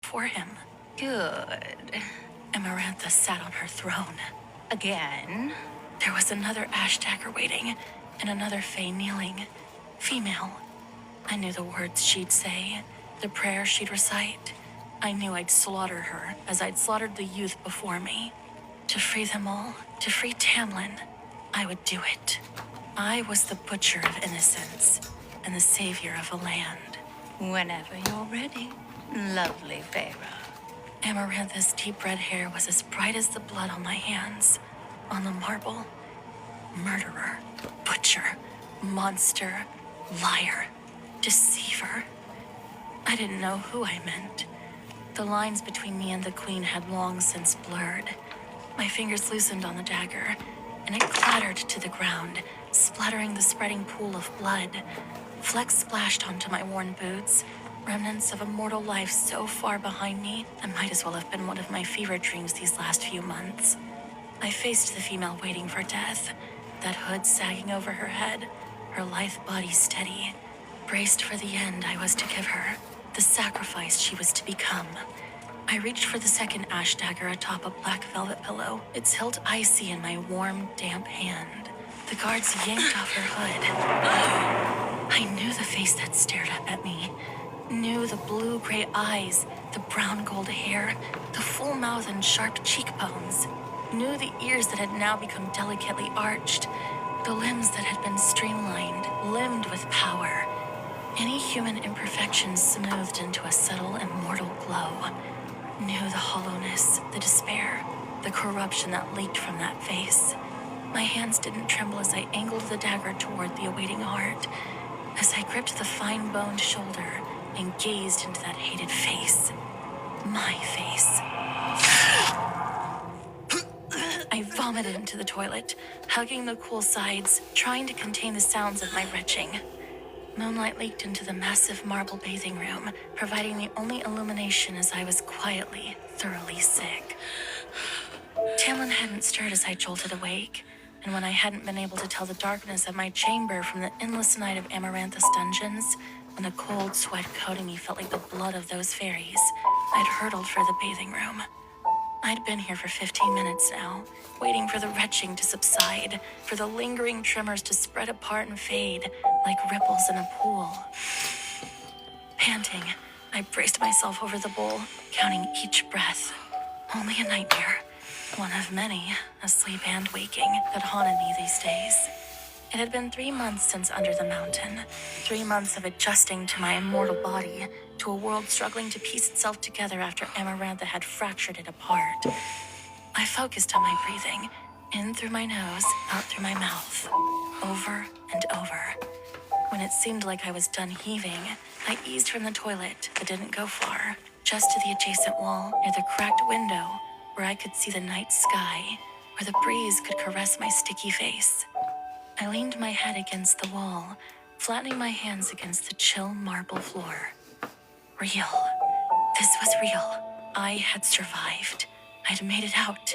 for him. Good. Amarantha sat on her throne. Again. There was another ash dagger waiting, and another fae kneeling. Female. I knew the words she'd say, the prayer she'd recite. I knew I'd slaughter her as I'd slaughtered the youth before me. To free them all, to free Tamlin, I would do it. I was the butcher of innocence and the savior of a land. Whenever you're ready, lovely Pharaoh. Amarantha's deep red hair was as bright as the blood on my hands, on the marble. Murderer, butcher, monster, liar, deceiver. I didn't know who I meant. The lines between me and the queen had long since blurred. My fingers loosened on the dagger, and it clattered to the ground, splattering the spreading pool of blood. Flecks splashed onto my worn boots, remnants of a mortal life so far behind me, it might as well have been one of my fever dreams these last few months. I faced the female waiting for death, that hood sagging over her head, her lithe body steady, braced for the end I was to give her, the sacrifice she was to become. I reached for the second ash dagger atop a black velvet pillow, its hilt icy in my warm, damp hand. The guards yanked off her hood. I knew the face that stared up at me, knew the blue-gray eyes, the brown-gold hair, the full mouth and sharp cheekbones, knew the ears that had now become delicately arched, the limbs that had been streamlined, limbed with power, any human imperfections smoothed into a subtle, immortal glow. Knew the hollowness, the despair, the corruption that leaked from that face. My hands didn't tremble as I angled the dagger toward the awaiting heart, as I gripped the fine-boned shoulder and gazed into that hated face. My face. I vomited into the toilet, hugging the cool sides, trying to contain the sounds of my retching. Moonlight leaked into the massive marble bathing room, providing the only illumination as I was quietly, thoroughly sick. Tamlin hadn't stirred as I jolted awake, and when I hadn't been able to tell the darkness of my chamber from the endless night of Amarantha's dungeons, when the cold sweat coating me felt like the blood of those fairies, I'd hurtled for the bathing room. I'd been here for 15 minutes now, waiting for the retching to subside, for the lingering tremors to spread apart and fade like ripples in a pool. Panting, I braced myself over the bowl, counting each breath. Only a nightmare, one of many, asleep and waking, that haunted me these days. It had been 3 months since Under the Mountain, 3 months of adjusting to my immortal body, to a world struggling to piece itself together after Amarantha had fractured it apart. I focused on my breathing, in through my nose, out through my mouth, over and over. When it seemed like I was done heaving, I eased from the toilet, but didn't go far, just to the adjacent wall near the cracked window, where I could see the night sky, where the breeze could caress my sticky face. I leaned my head against the wall, flattening my hands against the chill marble floor. Real. This was real. I had survived. I'd made it out.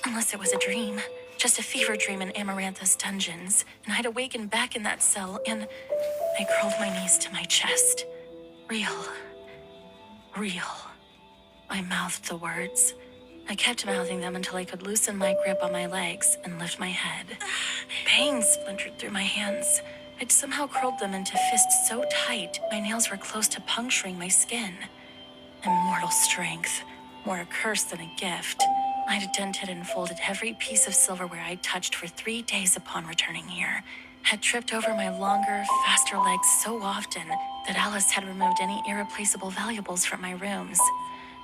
Unless it was a dream. Just a fever dream in Amarantha's dungeons, and I'd awakened back in that cell, and I curled my knees to my chest. Real. Real. I mouthed the words. I kept mouthing them until I could loosen my grip on my legs and lift my head. Pain splintered through my hands. I'd somehow curled them into fists so tight, my nails were close to puncturing my skin. Immortal strength, more a curse than a gift. I'd dented and folded every piece of silverware I'd touched for 3 days upon returning here. Had tripped over my longer, faster legs so often that Alice had removed any irreplaceable valuables from my rooms.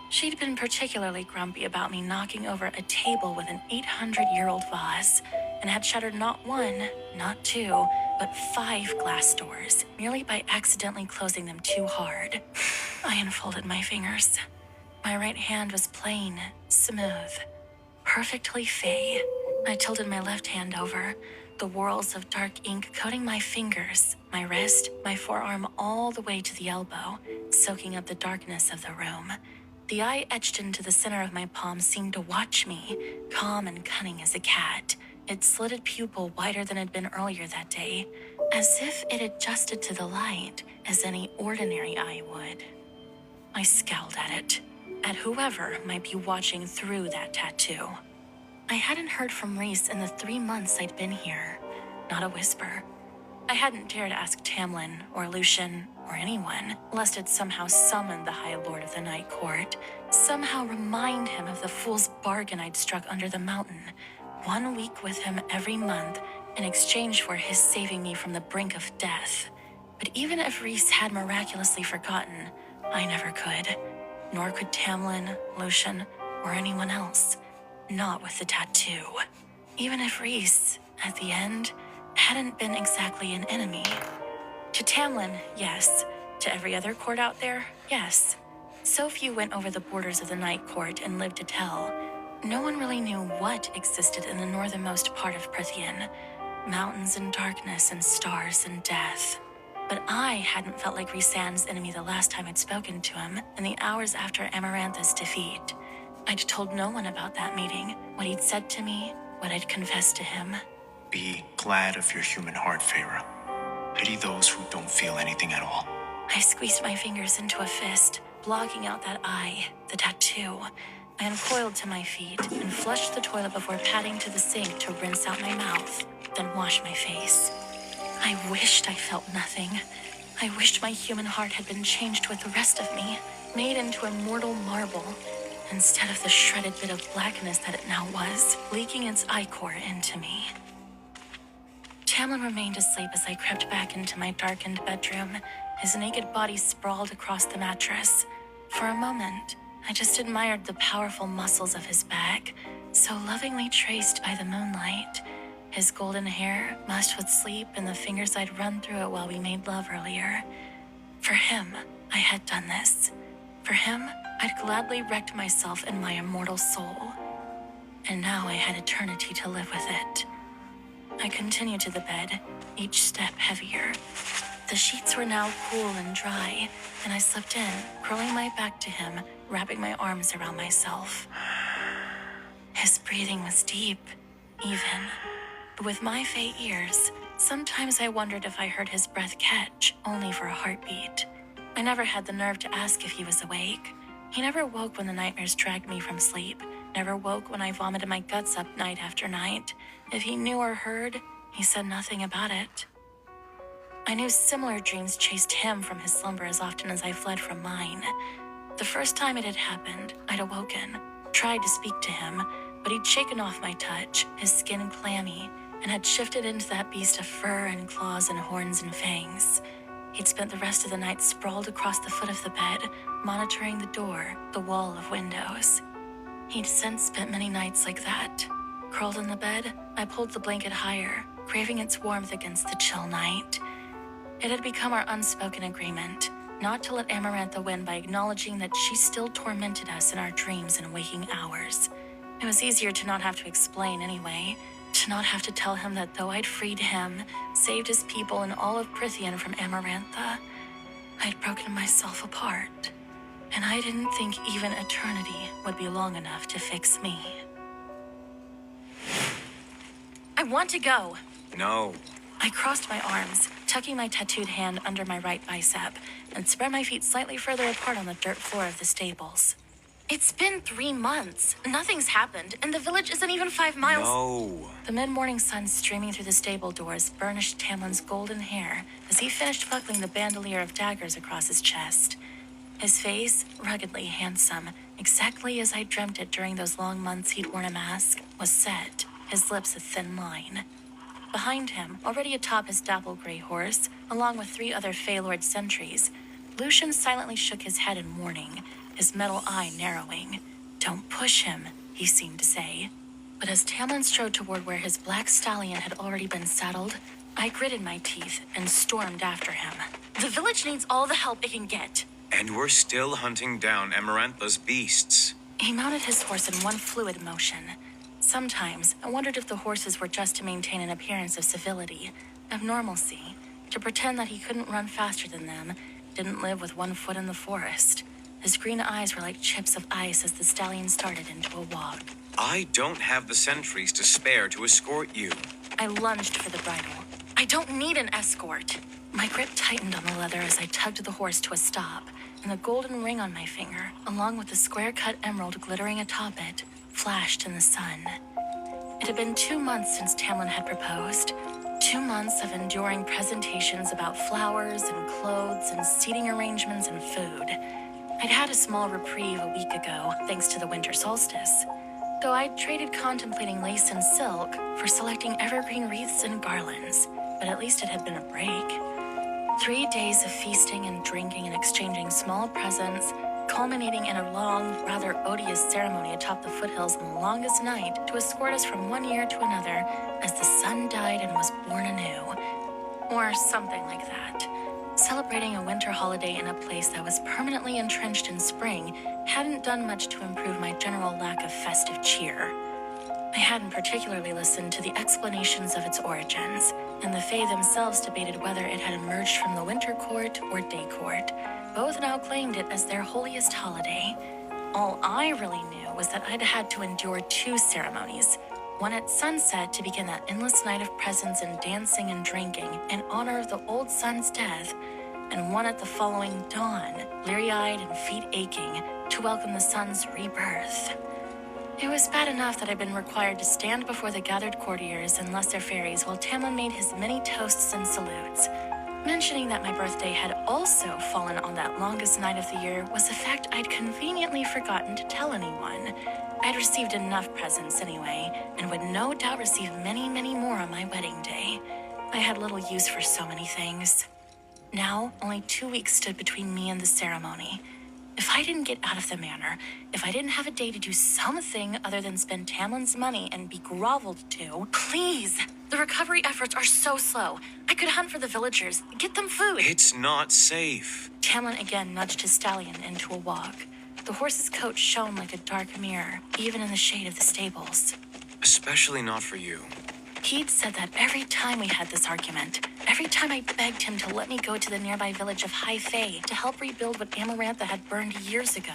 She'd been particularly grumpy about me knocking over a table with an 800-year-old vase, and had shattered not 1, not 2, but 5 glass doors, merely by accidentally closing them too hard. I unfolded my fingers. My right hand was plain, smooth, perfectly fey. I tilted my left hand over, the whorls of dark ink coating my fingers, my wrist, my forearm, all the way to the elbow, soaking up the darkness of the room. The eye etched into the center of my palm seemed to watch me, calm and cunning as a cat, its slitted pupil wider than it had been earlier that day, as if it adjusted to the light as any ordinary eye would. I scowled at it. at whoever might be watching through that tattoo. I hadn't heard from Reese in the 3 months I'd been here. Not a whisper. I hadn't dared ask Tamlin or Lucian or anyone, lest it somehow summon the High Lord of the Night Court, somehow remind him of the fool's bargain I'd struck under the mountain. 1 week with him every month in exchange for his saving me from the brink of death. But even if Reese had miraculously forgotten, I never could. Nor could Tamlin, Lucian, or anyone else. Not with the tattoo. Even if Reese, at the end, hadn't been exactly an enemy. To Tamlin, yes. To every other court out there, yes. So few went over the borders of the Night Court and lived to tell. No one really knew what existed in the northernmost part of Prythian. Mountains and darkness and stars and death. But I hadn't felt like Rhysand's enemy the last time I'd spoken to him in the hours after Amarantha's defeat. I'd told no one about that meeting, what he'd said to me, what I'd confessed to him. Be glad of your human heart, Feyre. Pity those who don't feel anything at all. I squeezed my fingers into a fist, blocking out that eye, the tattoo. I uncoiled to my feet and flushed the toilet before padding to the sink to rinse out my mouth, then wash my face. I wished I felt nothing. I wished my human heart had been changed with the rest of me, made into immortal marble, instead of the shredded bit of blackness that it now was, leaking its ichor into me. Tamlin remained asleep as I crept back into my darkened bedroom, his naked body sprawled across the mattress. For a moment, I just admired the powerful muscles of his back, so lovingly traced by the moonlight. His golden hair, mussed with sleep, and the fingers I'd run through it while we made love earlier. For him, I had done this. For him, I'd gladly wrecked myself and my immortal soul. And now I had eternity to live with it. I continued to the bed, each step heavier. The sheets were now cool and dry, and I slipped in, curling my back to him, wrapping my arms around myself. His breathing was deep, even. But with my fey ears, sometimes I wondered if I heard his breath catch, only for a heartbeat. I never had the nerve to ask if he was awake. He never woke when the nightmares dragged me from sleep, never woke when I vomited my guts up night after night. If he knew or heard, he said nothing about it. I knew similar dreams chased him from his slumber as often as I fled from mine. The first time it had happened, I'd awoken, tried to speak to him, but he'd shaken off my touch, his skin clammy, and had shifted into that beast of fur and claws and horns and fangs. He'd spent the rest of the night sprawled across the foot of the bed, monitoring the door, the wall of windows. He'd since spent many nights like that. Curled in the bed, I pulled the blanket higher, craving its warmth against the chill night. It had become our unspoken agreement, not to let Amarantha win by acknowledging that she still tormented us in our dreams and waking hours. It was easier to not have to explain anyway, to not have to tell him that though I'd freed him, saved his people and all of Prythian from Amarantha, I'd broken myself apart. And I didn't think even eternity would be long enough to fix me. I want to go. No. I crossed my arms, tucking my tattooed hand under my right bicep, and spread my feet slightly further apart on the dirt floor of the stables. It's been 3 months. Nothing's happened, and the village isn't even 5 miles. No. The mid-morning sun streaming through the stable doors burnished Tamlin's golden hair as he finished buckling the bandolier of daggers across his chest. His face, ruggedly handsome, exactly as I dreamt it during those long months he'd worn a mask, was set, his lips a thin line. Behind him, already atop his dapple-gray horse, along with 3 other Feylord sentries, Lucian silently shook his head in warning, his metal eye narrowing. "Don't push him," he seemed to say. But as Tamlin strode toward where his black stallion had already been saddled, I gritted my teeth and stormed after him. The village needs all the help it can get. And we're still hunting down Amarantha's beasts. He mounted his horse in one fluid motion. Sometimes, I wondered if the horses were just to maintain an appearance of civility, of normalcy, to pretend that he couldn't run faster than them, didn't live with 1 foot in the forest. His green eyes were like chips of ice as the stallion started into a walk. I don't have the sentries to spare to escort you. I lunged for the bridle. I don't need an escort. My grip tightened on the leather as I tugged the horse to a stop. and the golden ring on my finger, along with the square-cut emerald glittering atop it, flashed in the sun. It had been 2 months since Tamlin had proposed. 2 months of enduring presentations about flowers and clothes and seating arrangements and food. I'd had a small reprieve a week ago, thanks to the winter solstice. Though I'd traded contemplating lace and silk for selecting evergreen wreaths and garlands, but at least it had been a break. 3 days of feasting and drinking and exchanging small presents, culminating in a long, rather odious ceremony atop the foothills on the longest night to escort us from one year to another as the sun died and was born anew. Or something like that. Celebrating a winter holiday in a place that was permanently entrenched in spring hadn't done much to improve my general lack of festive cheer. I hadn't particularly listened to the explanations of its origins, and the Fae themselves debated whether it had emerged from the winter court or day court. Both now claimed it as their holiest holiday. All I really knew was that I'd had to endure 2 ceremonies. One at sunset to begin that endless night of presents and dancing and drinking in honor of the old sun's death, and one at the following dawn, bleary-eyed and feet aching, to welcome the sun's rebirth. It was bad enough that I'd been required to stand before the gathered courtiers and lesser fairies while Tamlin made his many toasts and salutes. Mentioning that my birthday had also fallen on that longest night of the year was a fact I'd conveniently forgotten to tell anyone. I'd received enough presents anyway, and would no doubt receive many, many more on my wedding day. I had little use for so many things. Now, only 2 weeks stood between me and the ceremony. If I didn't get out of the manor, if I didn't have a day to do something other than spend Tamlin's money and be groveled to, please! The recovery efforts are so slow. I could hunt for the villagers, get them food. It's not safe. Tamlin again nudged his stallion into a walk. The horse's coat shone like a dark mirror, even in the shade of the stables. Especially not for you. He'd said that every time we had this argument, every time I begged him to let me go to the nearby village of High Fae to help rebuild what Amarantha had burned years ago.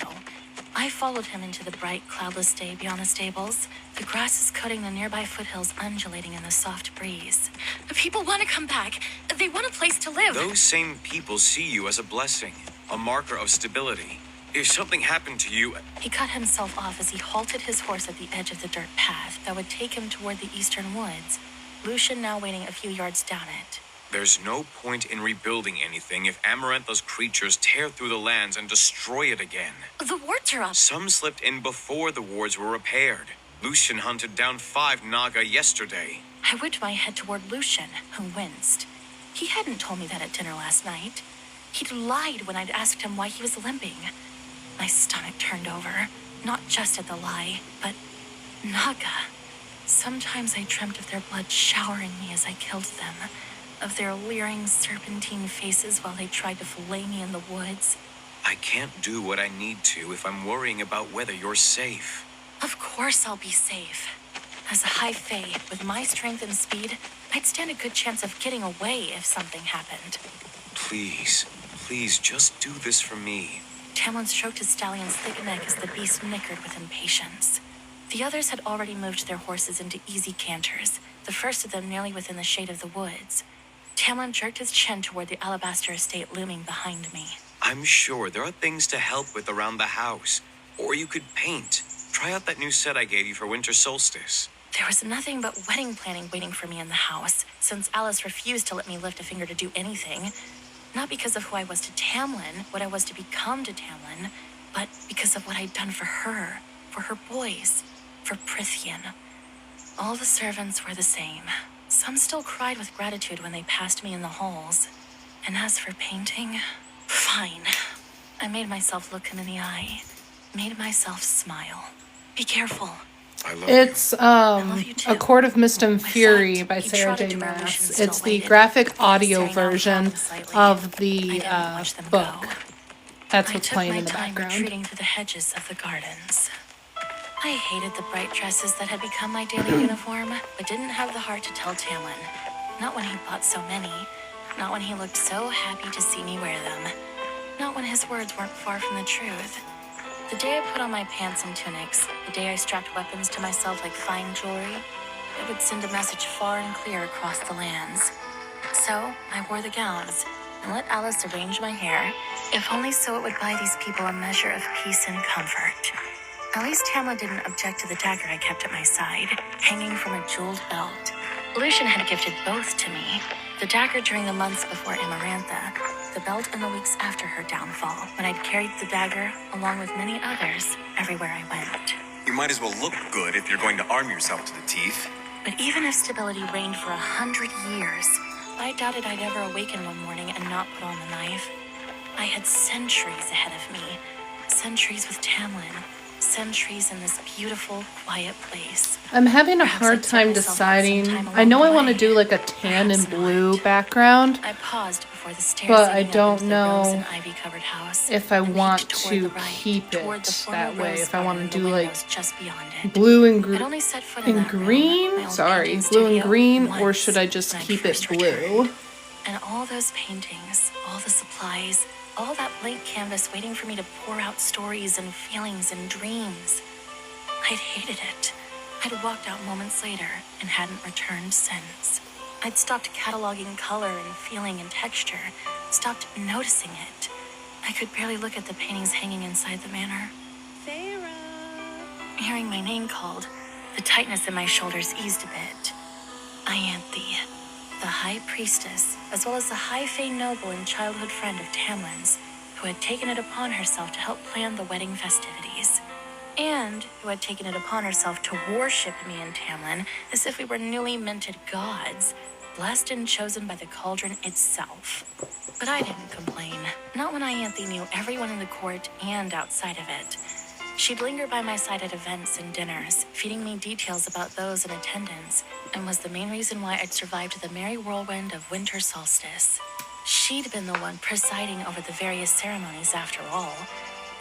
I followed him into the bright, cloudless day beyond the stables, the grasses coating the nearby foothills undulating in the soft breeze. People want to come back. They want a place to live. Those same people see you as a blessing, a marker of stability. If something happened to you... He cut himself off as he halted his horse at the edge of the dirt path that would take him toward the eastern woods, Lucian now waiting a few yards down it. There's no point in rebuilding anything if Amarantha's creatures tear through the lands and destroy it again. The wards are up. Some slipped in before the wards were repaired. Lucian hunted down 5 Naga yesterday. I whipped my head toward Lucian, who winced. He hadn't told me that at dinner last night. He'd lied when I'd asked him why he was limping. My stomach turned over, not just at the lie, but Naga. Sometimes I dreamt of their blood showering me as I killed them, of their leering serpentine faces while they tried to fillet me in the woods. I can't do what I need to if I'm worrying about whether you're safe. Of course I'll be safe. As a High Fae, with my strength and speed, I'd stand a good chance of getting away if something happened. Please, just do this for me. Tamlin stroked his stallion's thick neck as the beast nickered with impatience. The others had already moved their horses into easy canters, the first of them nearly within the shade of the woods. Tamlin jerked his chin toward the alabaster estate looming behind me. I'm sure there are things to help with around the house. Or you could paint. Try out that new set I gave you for winter solstice. There was nothing but wedding planning waiting for me in the house, since Alice refused to let me lift a finger to do anything. Not because of who I was to Tamlin, what I was to become to Tamlin, but because of what I'd done for her boys, for Prythian. All the servants were the same. Some still cried with gratitude when they passed me in the halls. And as for painting, fine. I made myself look him in the eye, made myself smile. Be careful. I love It's you too. A Court of Mist and My Fury friend, by he Sarah trotted J. to where Maas. Lucian still It's the waited, graphic audio staring out version loud slightly. of I the didn't watch them book. go. That's I what's took playing my in the time background. retreating through the hedges of the gardens. I hated the bright dresses that had become my daily uniform, but didn't have the heart to tell Tamlin. Not when he bought so many. Not when he looked so happy to see me wear them. Not when his words weren't far from the truth. The day I put on my pants and tunics, the day I strapped weapons to myself like fine jewelry, it would send a message far and clear across the lands. So I wore the gowns and let Alice arrange my hair, If only so it would buy these people a measure of peace and comfort. At least Tamla didn't object to the dagger I kept at my side, hanging from a jeweled belt. Lucian had gifted both to me. The dagger during the months before Amarantha, the belt in the weeks after her downfall, when I'd carried the dagger, along with many others, everywhere I went. You might as well look good if you're going to arm yourself to the teeth. But even if stability reigned for 100 years, I doubted I'd ever awaken one morning and not put on the knife. I had centuries ahead of me. Centuries with Tamlin. Centuries in this beautiful, quiet place. I'm having a Perhaps hard I'd set time myself up some deciding. time I know along I the want to way. do like a tan and Perhaps blue not. background, I paused before the stairs but I leading up don't into the rose know and ivy-covered house, if I and want peeked toward to the right, keep toward the it former that way. rose If I want garden to and the do like windows just beyond it. blue and I'd only set foot in and that room, green. my old Sorry, painting blue and studio, green, or once should I just when I'd keep it first blue? returned. And all those paintings, all the supplies, all that blank canvas waiting for me to pour out stories and feelings and dreams. I'd hated it. I'd walked out moments later and hadn't returned since. I'd stopped cataloging color and feeling and texture, stopped noticing it. I could barely look at the paintings hanging inside the manor. Sarah. Hearing my name called, the tightness in my shoulders eased a bit. Ianthe, the high priestess, as well as the high fae noble and childhood friend of Tamlin's, who had taken it upon herself to help plan the wedding festivities, and who had taken it upon herself to worship me and Tamlin as if we were newly minted gods, blessed and chosen by the cauldron itself. But I didn't complain, not when Ianthe knew everyone in the court and outside of it. She'd linger by my side at events and dinners, feeding me details about those in attendance, and was the main reason why I'd survived the merry whirlwind of winter solstice. She'd been the one presiding over the various ceremonies after all,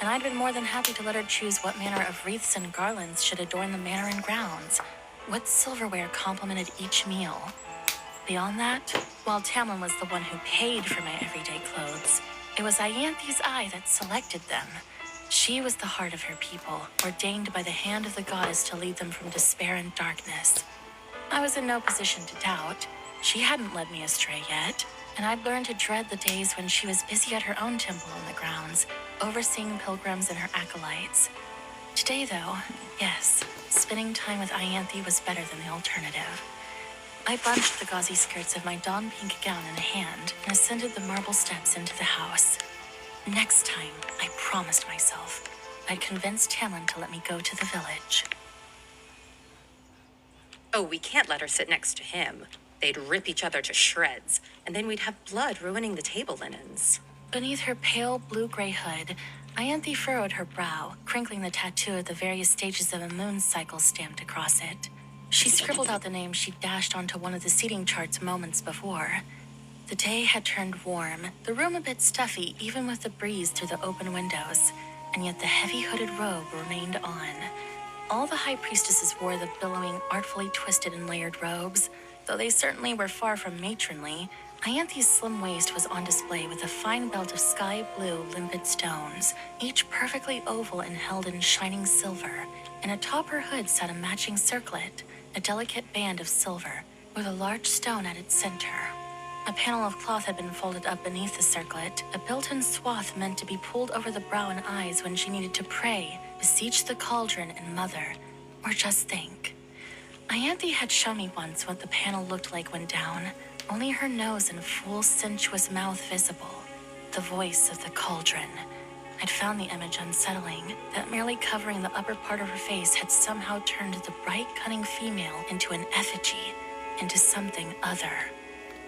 and I'd been more than happy to let her choose what manner of wreaths and garlands should adorn the manor and grounds, what silverware complemented each meal. Beyond that, while Tamlin was the one who paid for my everyday clothes, it was Ianthe's eye that selected them. She was the heart of her people, ordained by the hand of the goddess to lead them from despair and darkness. I was in no position to doubt. She hadn't led me astray yet, and I'd learned to dread the days when she was busy at her own temple in the grounds, overseeing pilgrims and her acolytes. Today, though, yes, spending time with Ianthe was better than the alternative. I bunched the gauzy skirts of my dawn pink gown in a hand and ascended the marble steps into the house. Next time, I promised myself, I'd convince Tamlin to let me go to the village. Oh, we can't let her sit next to him. They'd rip each other to shreds, and then we'd have blood ruining the table linens. Beneath her pale blue-gray hood, Ianthe furrowed her brow, crinkling the tattoo of the various stages of a moon cycle stamped across it. She scribbled out the names she'd dashed onto one of the seating charts moments before. The day had turned warm, the room a bit stuffy even with the breeze through the open windows, and yet the heavy hooded robe remained on. All the high priestesses wore the billowing, artfully twisted and layered robes. Though they certainly were far from matronly, Ianthe's slim waist was on display with a fine belt of sky blue, limpid stones, each perfectly oval and held in shining silver, and atop her hood sat a matching circlet, a delicate band of silver, with a large stone at its center. A panel of cloth had been folded up beneath the circlet, a built-in swath meant to be pulled over the brow and eyes when she needed to pray, beseech the cauldron and mother, or just think. Ianthe had shown me once what the panel looked like when down, only her nose and full, sensuous mouth visible, the voice of the cauldron. I'd found the image unsettling, that merely covering the upper part of her face had somehow turned the bright, cunning female into an effigy, into something other.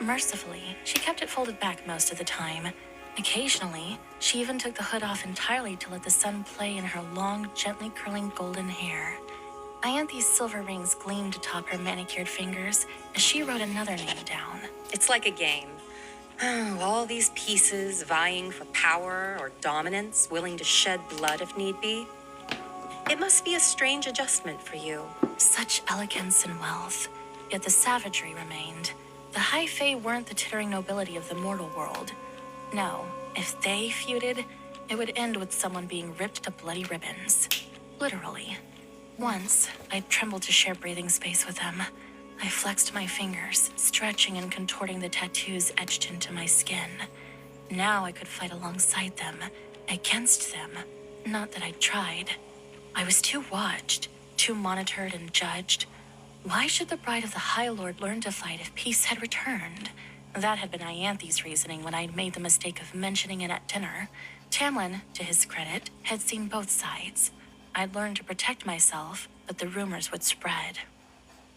Mercifully, she kept it folded back most of the time. Occasionally, she even took the hood off entirely to let the sun play in her long, gently curling golden hair. Ianthe's silver rings gleamed atop her manicured fingers as she wrote another name down. It's like a game. All these pieces vying for power or dominance, willing to shed blood if need be. It must be a strange adjustment for you. Such elegance and wealth, yet the savagery remained. The high fae weren't the tittering nobility of the mortal world. No, if they feuded, it would end with someone being ripped to bloody ribbons. Literally. Once, I trembled to share breathing space with them. I flexed my fingers, stretching and contorting the tattoos etched into my skin. Now I could fight alongside them, against them. Not that I tried. I was too watched, too monitored and judged. Why should the bride of the High Lord learn to fight if peace had returned? That had been Ianthe's reasoning when I'd made the mistake of mentioning it at dinner. Tamlin, to his credit, had seen both sides. I'd learned to protect myself, but the rumors would spread.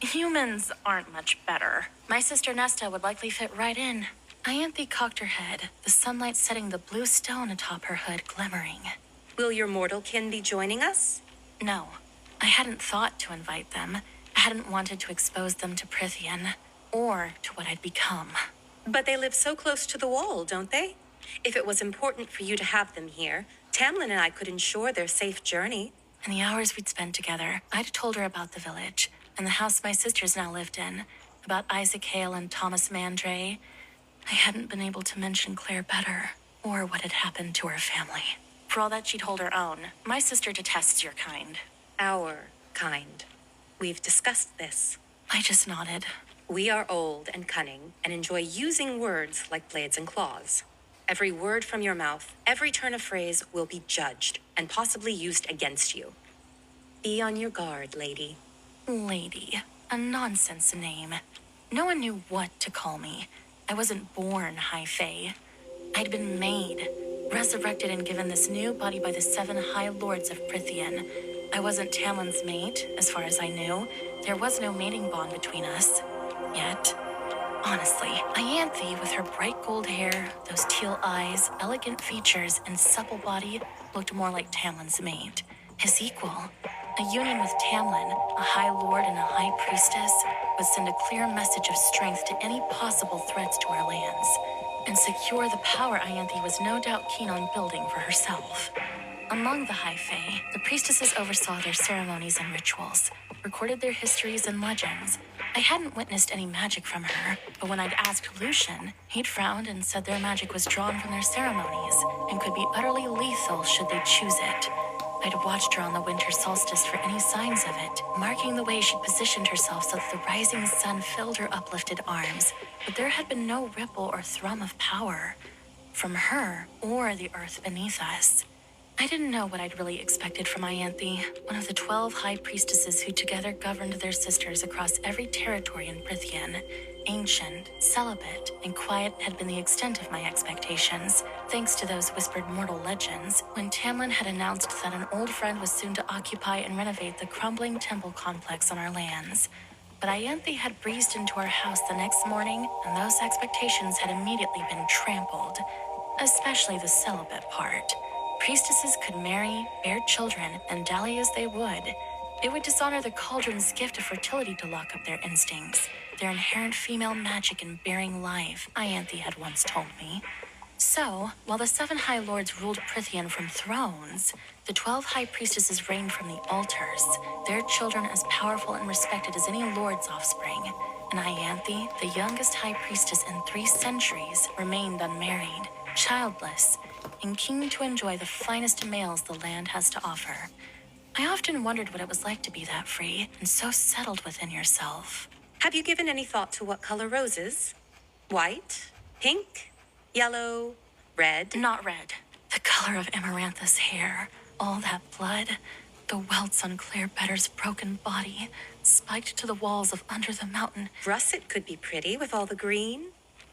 Humans aren't much better. My sister Nesta would likely fit right in. Ianthe cocked her head, the sunlight setting the blue stone atop her hood glimmering. Will your mortal kin be joining us? No, I hadn't thought to invite them. I hadn't wanted to expose them to Prythian, or to what I'd become. But they live so close to the wall, don't they? If it was important for you to have them here, Tamlin and I could ensure their safe journey. In the hours we'd spent together, I'd told her about the village, and the house my sisters now lived in, about Isaac Hale and Thomas Mandray. I hadn't been able to mention Claire better, or what had happened to her family. For all that she'd hold her own, my sister detests your kind. Our kind. We've discussed this. I just nodded. We are old and cunning and enjoy using words like blades and claws. Every word from your mouth, every turn of phrase will be judged and possibly used against you. Be on your guard, lady. Lady. A nonsense name. No one knew what to call me. I wasn't born High Fae. I'd been made, resurrected and given this new body by the 7 High Lords of Prythian. I wasn't Tamlin's mate, as far as I knew. There was no mating bond between us. Yet. Honestly, Ianthe, with her bright gold hair, those teal eyes, elegant features, and supple body, looked more like Tamlin's mate. His equal. A union with Tamlin, a High Lord and a High Priestess, would send a clear message of strength to any possible threats to our lands, and secure the power Ianthe was no doubt keen on building for herself. Among the High Fae, the priestesses oversaw their ceremonies and rituals, recorded their histories and legends. I hadn't witnessed any magic from her, but when I'd asked Lucian, he'd frowned and said their magic was drawn from their ceremonies and could be utterly lethal should they choose it. I'd watched her on the winter solstice for any signs of it, marking the way she'd positioned herself so that the rising sun filled her uplifted arms, but there had been no ripple or thrum of power from her or the earth beneath us. I didn't know what I'd really expected from Ianthe, one of the 12 high priestesses who together governed their sisters across every territory in Prythian. Ancient, celibate, and quiet had been the extent of my expectations, thanks to those whispered mortal legends, when Tamlin had announced that an old friend was soon to occupy and renovate the crumbling temple complex on our lands. But Ianthe had breezed into our house the next morning, and those expectations had immediately been trampled, especially the celibate part. Priestesses could marry, bear children, and dally as they would. It would dishonor the cauldron's gift of fertility to lock up their instincts, their inherent female magic in bearing life, Ianthe had once told me. So, while the 7 High Lords ruled Prythian from thrones, the 12 High Priestesses reigned from the altars, their children as powerful and respected as any Lord's offspring. And Ianthe, the youngest High Priestess in 3 centuries, remained unmarried, childless, and keen to enjoy the finest males the land has to offer. I often wondered what it was like to be that free and so settled within yourself. Have you given any thought to what color roses? White? Pink? Yellow? Red? Not red. The color of Amarantha's hair, all that blood, the welts on Claire Better's broken body, spiked to the walls of Under the Mountain. Russet could be pretty with all the green,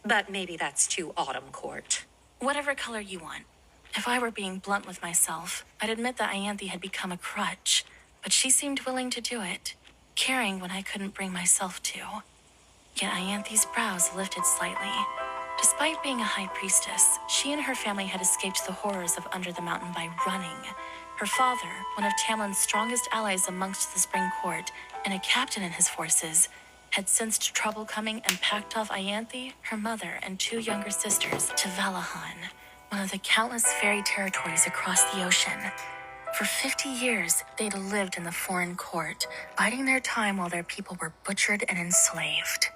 but maybe that's too autumn court. Whatever color you want. If I were being blunt with myself, I'd admit that Ianthe had become a crutch, but she seemed willing to do it, caring when I couldn't bring myself to. Yet Ianthe's brows lifted slightly. Despite being a high priestess, she and her family had escaped the horrors of Under the Mountain by running. Her father, one of Tamlin's strongest allies amongst the Spring Court, and a captain in his forces, had sensed trouble coming and packed off Ianthe, her mother, and 2 younger sisters to Valahan, one of the countless fairy territories across the ocean. For 50 years, they'd lived in the foreign court, biding their time while their people were butchered and enslaved.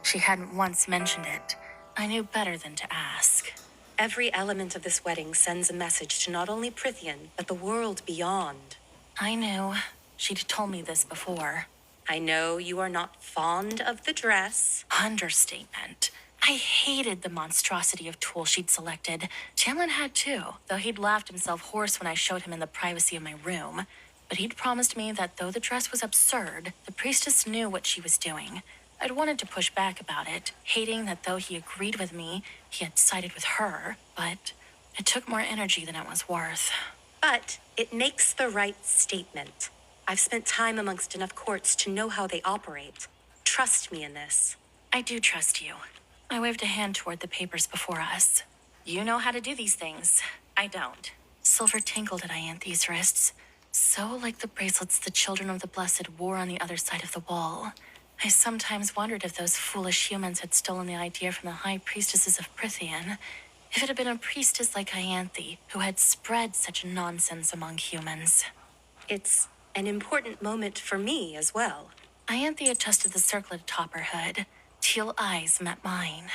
She hadn't once mentioned it. I knew better than to ask. Every element of this wedding sends a message to not only Prythian, but the world beyond. I knew. She'd told me this before. I know you are not fond of the dress. Understatement. I hated the monstrosity of tool she'd selected. Tamlin had too, though he'd laughed himself hoarse when I showed him in the privacy of my room. But he'd promised me that though the dress was absurd, the priestess knew what she was doing. I'd wanted to push back about it, hating that though he agreed with me, he had sided with her, but it took more energy than it was worth. But it makes the right statement. I've spent time amongst enough courts to know how they operate. Trust me in this. I do trust you. I waved a hand toward the papers before us. You know how to do these things. I don't. Silver tinkled at Ianthe's wrists, so like the bracelets the children of the Blessed wore on the other side of the wall. I sometimes wondered if those foolish humans had stolen the idea from the high priestesses of Prythian, if it had been a priestess like Ianthe who had spread such nonsense among humans. It's an important moment for me as well. Ianthe adjusted the circlet atop her hood. Teal eyes met mine.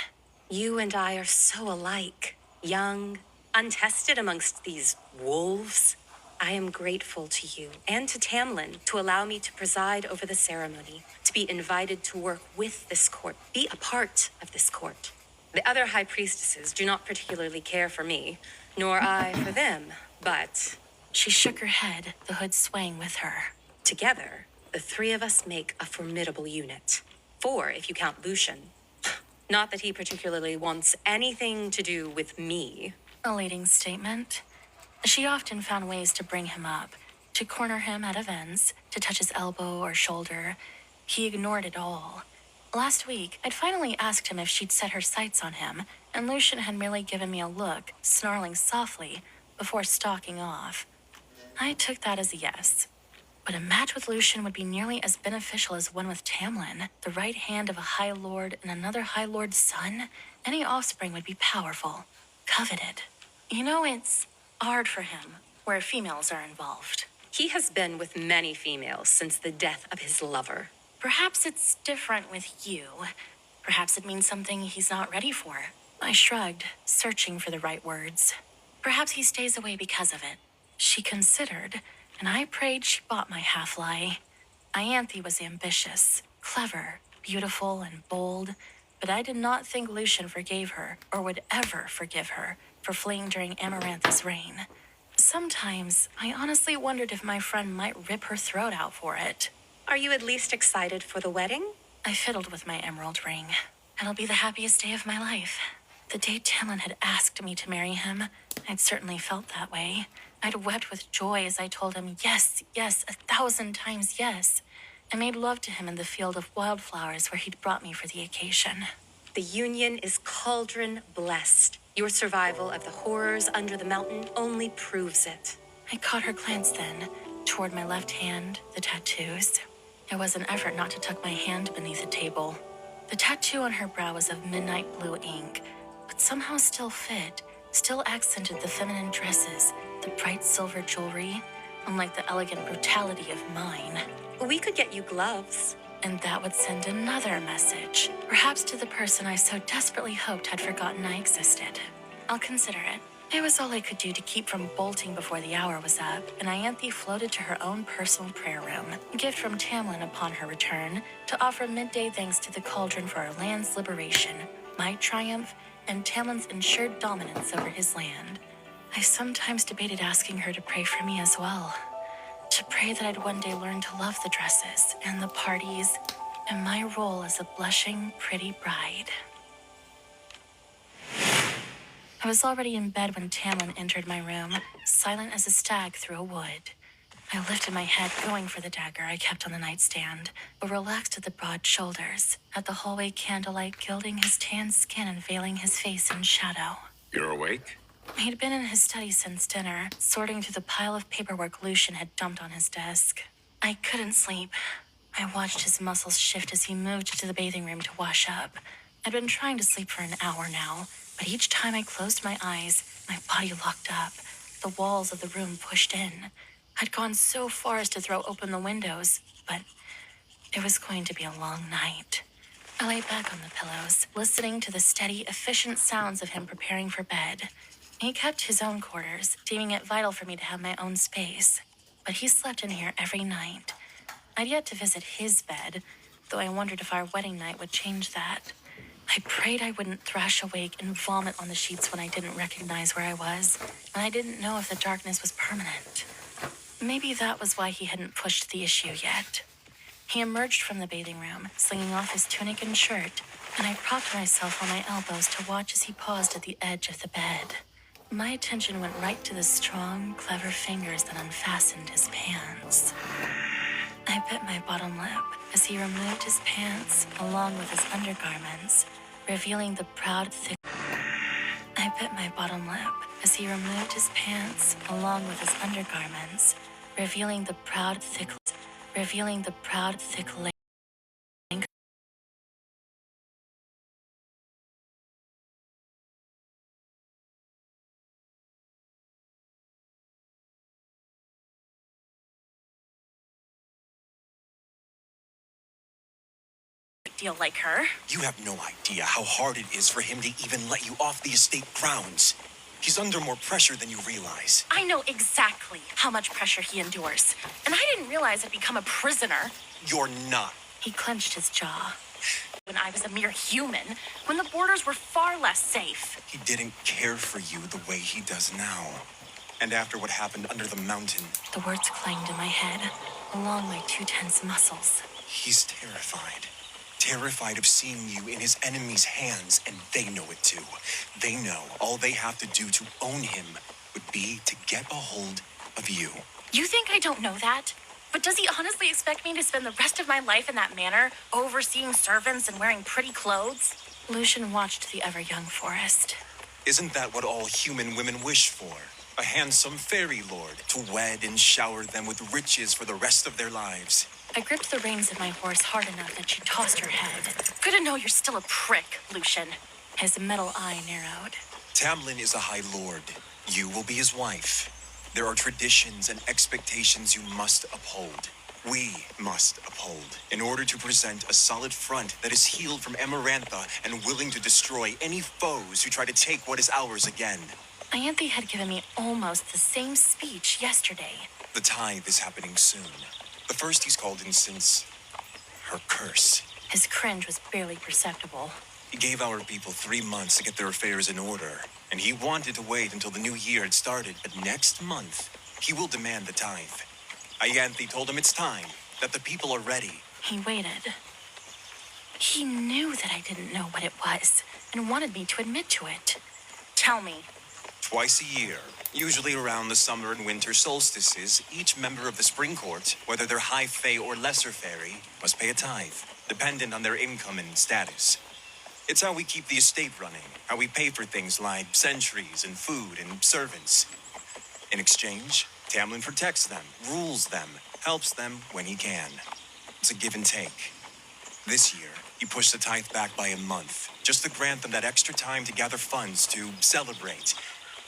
You and I are so alike. Young, untested amongst these wolves. I am grateful to you and to Tamlin to allow me to preside over the ceremony, to be invited to work with this court, be a part of this court. The other high priestesses do not particularly care for me, nor I for them, but She shook her head, the hood swaying with her. together, the three of us make a formidable unit. 4 if you count Lucian. Not that he particularly wants anything to do with me. A leading statement. She often found ways to bring him up, to corner him at events, to touch his elbow or shoulder. He ignored it all. Last week, I'd finally asked him if she'd set her sights on him, and Lucian had merely given me a look, snarling softly, before stalking off. I took that as a yes. But a match with Lucian would be nearly as beneficial as one with Tamlin, the right hand of a High Lord and another High Lord's son. Any offspring would be powerful, coveted. You know, it's hard for him where females are involved. He has been with many females since the death of his lover. Perhaps it's different with you. Perhaps it means something he's not ready for. I shrugged, searching for the right words. Perhaps he stays away because of it. She considered, and I prayed she bought my half-lie. Ianthe was ambitious, clever, beautiful, and bold, but I did not think Lucian forgave her, or would ever forgive her, for fleeing during Amarantha's reign. Sometimes, I honestly wondered if my friend might rip her throat out for it. Are you at least excited for the wedding? I fiddled with my emerald ring. It'll be the happiest day of my life. The day Tamlin had asked me to marry him, I'd certainly felt that way. I'd wept with joy as I told him yes, yes, 1,000 times yes. I made love to him in the field of wildflowers where he'd brought me for the occasion. The union is cauldron blessed. Your survival of the horrors under the mountain only proves it. I caught her glance then, toward my left hand, the tattoos. It was an effort not to tuck my hand beneath the table. The tattoo on her brow was of midnight blue ink, but somehow still fit, still accented the feminine dresses, the bright silver jewelry, unlike the elegant brutality of mine. We could get you gloves. And that would send another message, perhaps to the person I so desperately hoped had forgotten I existed. I'll consider it. It was all I could do to keep from bolting before the hour was up, and Ianthe floated to her own personal prayer room, a gift from Tamlin upon her return, to offer midday thanks to the cauldron for our land's liberation, my triumph, and Tamlin's ensured dominance over his land. I sometimes debated asking her to pray for me as well. To pray that I'd one day learn to love the dresses and the parties and my role as a blushing, pretty bride. I was already in bed when Tamlin entered my room, silent as a stag through a wood. I lifted my head, going for the dagger I kept on the nightstand, but relaxed at the broad shoulders, at the hallway candlelight gilding his tan skin and veiling his face in shadow. You're awake? He'd been in his study since dinner, sorting through the pile of paperwork Lucian had dumped on his desk. I couldn't sleep. I watched his muscles shift as he moved to the bathing room to wash up. I'd been trying to sleep for an hour now, but each time I closed my eyes, my body locked up, the walls of the room pushed in. I'd gone so far as to throw open the windows, but it was going to be a long night. I lay back on the pillows, listening to the steady, efficient sounds of him preparing for bed. He kept his own quarters, deeming it vital for me to have my own space. But he slept in here every night. I'd yet to visit his bed, though I wondered if our wedding night would change that. I prayed I wouldn't thrash awake and vomit on the sheets when I didn't recognize where I was, and I didn't know if the darkness was permanent. Maybe that was why he hadn't pushed the issue yet. He emerged from the bathing room, slinging off his tunic and shirt, and I propped myself on my elbows to watch as he paused at the edge of the bed. My attention went right to the strong, clever fingers that unfastened his pants. I bit my bottom lip as he removed his pants along with his undergarments, revealing the proud, thick... I bit my bottom lip as he removed his pants along with his undergarments, revealing the proud, thick length. Deal like her. You have no idea how hard it is for him to even let you off the estate grounds. He's under more pressure than you realize. I know exactly how much pressure he endures, and I didn't realize I'd become a prisoner. You're not. He clenched his jaw. When I was a mere human, when the borders were far less safe. He didn't care for you the way he does now. And after what happened under the mountain, The words clanged in my head, along my too tense muscles. he's terrified. Terrified of seeing you in his enemy's hands, and they know it too. They know all they have to do to own him would be to get a hold of you. You think I don't know that? But does he honestly expect me to spend the rest of my life in that manner, overseeing servants and wearing pretty clothes? Lucian watched the ever-young forest. Isn't that what all human women wish for? A handsome fairy lord to wed and shower them with riches for the rest of their lives. I gripped the reins of my horse hard enough that she tossed her head. Good to know you're still a prick, Lucian. His metal eye narrowed. Tamlin is a high lord. You will be his wife. There are traditions and expectations you must uphold. We must uphold in order to present a solid front that is healed from Amarantha and willing to destroy any foes who try to take what is ours again. Ianthe had given me almost the same speech yesterday. The tithe is happening soon. The first he's called in since her curse. His cringe was barely perceptible. He gave our people 3 months to get their affairs in order, and he wanted to wait until the new year had started. But next month, he will demand the tithe. Ianthe told him it's time, that the people are ready. He waited. He knew that I didn't know what it was and wanted me to admit to it. Tell me. Twice a year, usually around the summer and winter solstices, each member of the Spring Court, whether they're high fae or lesser fairy, must pay a tithe, dependent on their income and status. It's how we keep the estate running, how we pay for things like sentries and food and servants. In exchange, Tamlin protects them, rules them, helps them when he can. It's a give and take. This year, he pushed the tithe back by a month, just to grant them that extra time to gather funds to celebrate.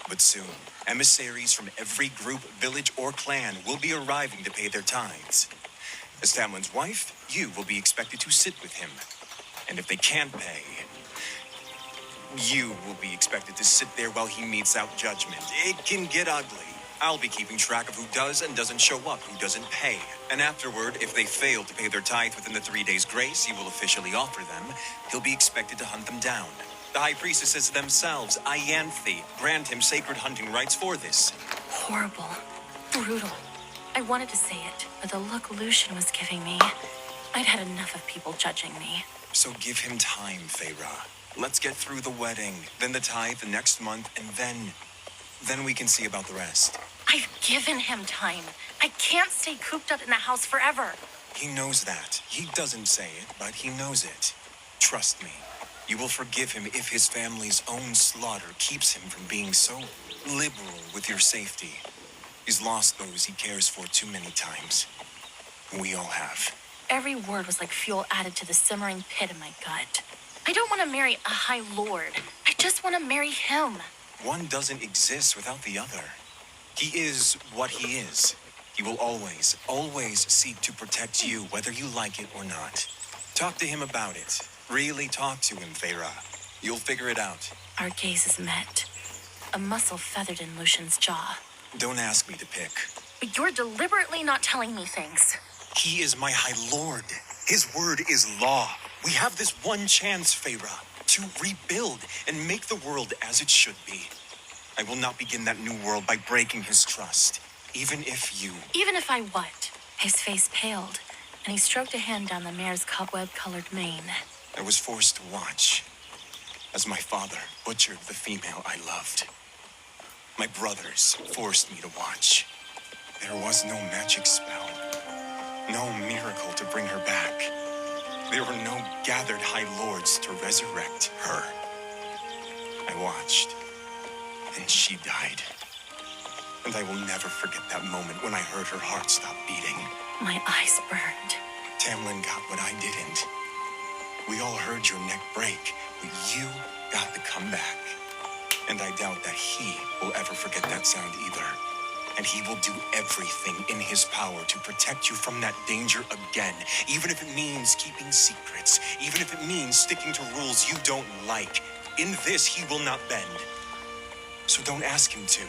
But soon, emissaries from every group, village, or clan will be arriving to pay their tithes. As Tamlin's wife, you will be expected to sit with him. And if they can't pay, you will be expected to sit there while he metes out judgment. It can get ugly. I'll be keeping track of who does and doesn't show up, who doesn't pay. And afterward, if they fail to pay their tithe within the 3 days' grace he will officially offer them, he'll be expected to hunt them down. The high priestesses themselves, Ianthe, grant him sacred hunting rights for this. Horrible. Brutal. I wanted to say it, but the look Lucian was giving me, I'd had enough of people judging me. So give him time, Feyre. Let's get through the wedding, then the tithe the next month, and then we can see about the rest. I've given him time. I can't stay cooped up in the house forever. He knows that. He doesn't say it, but he knows it. Trust me. You will forgive him if his family's own slaughter keeps him from being so liberal with your safety. He's lost those he cares for too many times. We all have. Every word was like fuel added to the simmering pit in my gut. I don't want to marry a high lord. I just want to marry him. One doesn't exist without the other. He is what he is. He will always, always seek to protect you, whether you like it or not. Talk to him about it. Really talk to him, Feyre. You'll figure it out. Our gazes met. A muscle feathered in Lucian's jaw. Don't ask me to pick. But you're deliberately not telling me things. He is my high lord. His word is law. We have this one chance, Feyre. to rebuild and make the world as it should be. I will not begin that new world by breaking his trust, even if you... Even if I what? His face paled, and he stroked a hand down the mare's cobweb-colored mane. I was forced to watch as my father butchered the female I loved. My brothers forced me to watch. There was no magic spell, no miracle to bring her back. There were no gathered high lords to resurrect her. I watched, and she died. And I will never forget that moment when I heard her heart stop beating. My eyes burned. Tamlin got what I didn't. We all heard your neck break, but you got to come back. And I doubt that he will ever forget that sound either. And he will do everything in his power to protect you from that danger again, even if it means keeping secrets, even if it means sticking to rules you don't like. In this, he will not bend. So don't ask him to.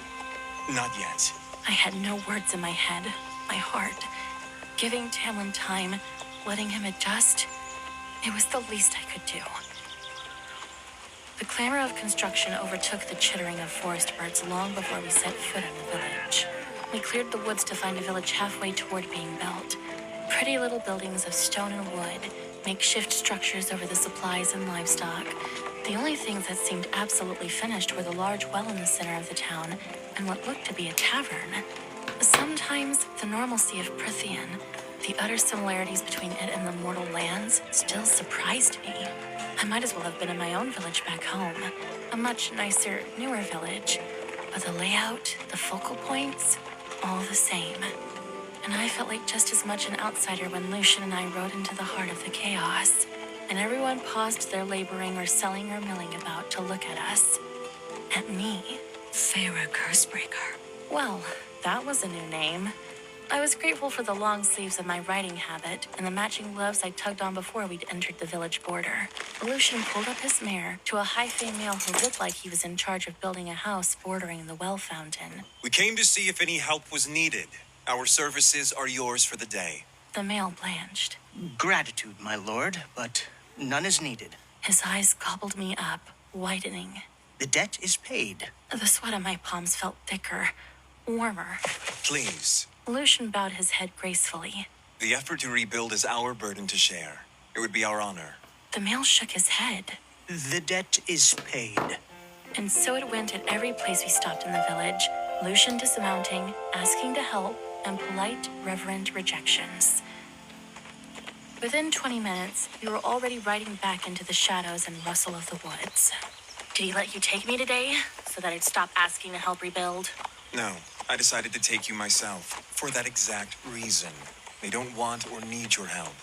Not yet. I had no words in my head, my heart. Giving Tamlin time, letting him adjust, it was the least I could do. The clamor of construction overtook the chittering of forest birds long before we set foot in the village. We cleared the woods to find a village halfway toward being built. Pretty little buildings of stone and wood, makeshift structures over the supplies and livestock. The only things that seemed absolutely finished were the large well in the center of the town and what looked to be a tavern. Sometimes the normalcy of Prythian, the utter similarities between it and the mortal lands, still surprised me. I might as well have been in my own village back home, a much nicer, newer village. But the layout, the focal points, all the same. And I felt like just as much an outsider when Lucian and I rode into the heart of the chaos, and everyone paused their laboring or selling or milling about to look at us. At me. Feyre Cursebreaker. Well, that was a new name. I was grateful for the long sleeves of my riding habit and the matching gloves I tugged on before we'd entered the village border. Lucian pulled up his mare to a high-fame male who looked like he was in charge of building a house bordering the well fountain. We came to see if any help was needed. Our services are yours for the day. The male blanched. Gratitude, my lord, but none is needed. His eyes gobbled me up, whitening. The debt is paid. The sweat on my palms felt thicker, warmer. Please. Lucian bowed his head gracefully. The effort to rebuild is our burden to share. It would be our honor. The male shook his head. The debt is paid. And so it went at every place we stopped in the village, Lucian dismounting, asking to help, and polite, reverent rejections. Within 20 minutes, we were already riding back into the shadows and rustle of the woods. Did he let you take me today, so that I'd stop asking to help rebuild? No, I decided to take you myself, for that exact reason. They don't want or need your help.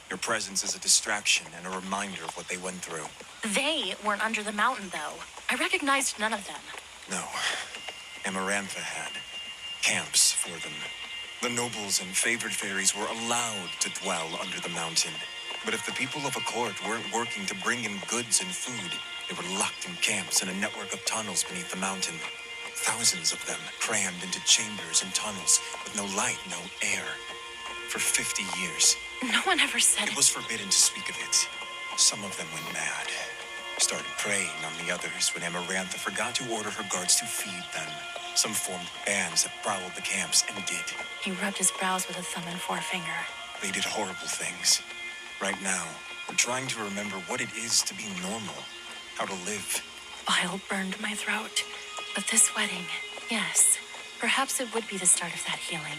Your presence is a distraction and a reminder of what they went through. They weren't under the mountain, though. I recognized none of them. No, Amarantha had camps for them. The nobles and favored fairies were allowed to dwell under the mountain. But if the people of a court weren't working to bring in goods and food, they were locked in camps in a network of tunnels beneath the mountain. Thousands of them crammed into chambers and tunnels with no light, no air. For 50 years. No one ever said It was forbidden to speak of it. Some of them went mad. Started preying on the others when Amarantha forgot to order her guards to feed them. Some formed bands that prowled the camps and did. He rubbed his brows with a thumb and forefinger. They did horrible things. Right now, we're trying to remember what it is to be normal. How to live. Bile burned my throat. But this wedding, yes, perhaps it would be the start of that healing.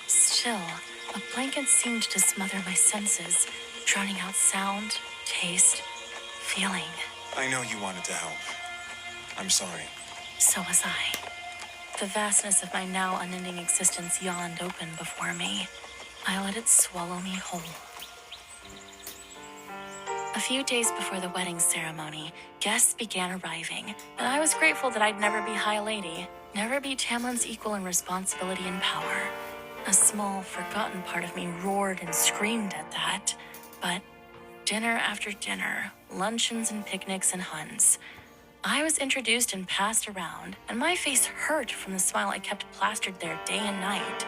Still, a blanket seemed to smother my senses, drowning out sound, taste, feeling. I know you wanted to help. I'm sorry. So was I. The vastness of my now unending existence yawned open before me. I let it swallow me whole. A few days before the wedding ceremony, guests began arriving, and I was grateful that I'd never be High Lady, never be Tamlin's equal in responsibility and power. A small, forgotten part of me roared and screamed at that, but dinner after dinner, luncheons and picnics and hunts, I was introduced and passed around, and my face hurt from the smile I kept plastered there day and night.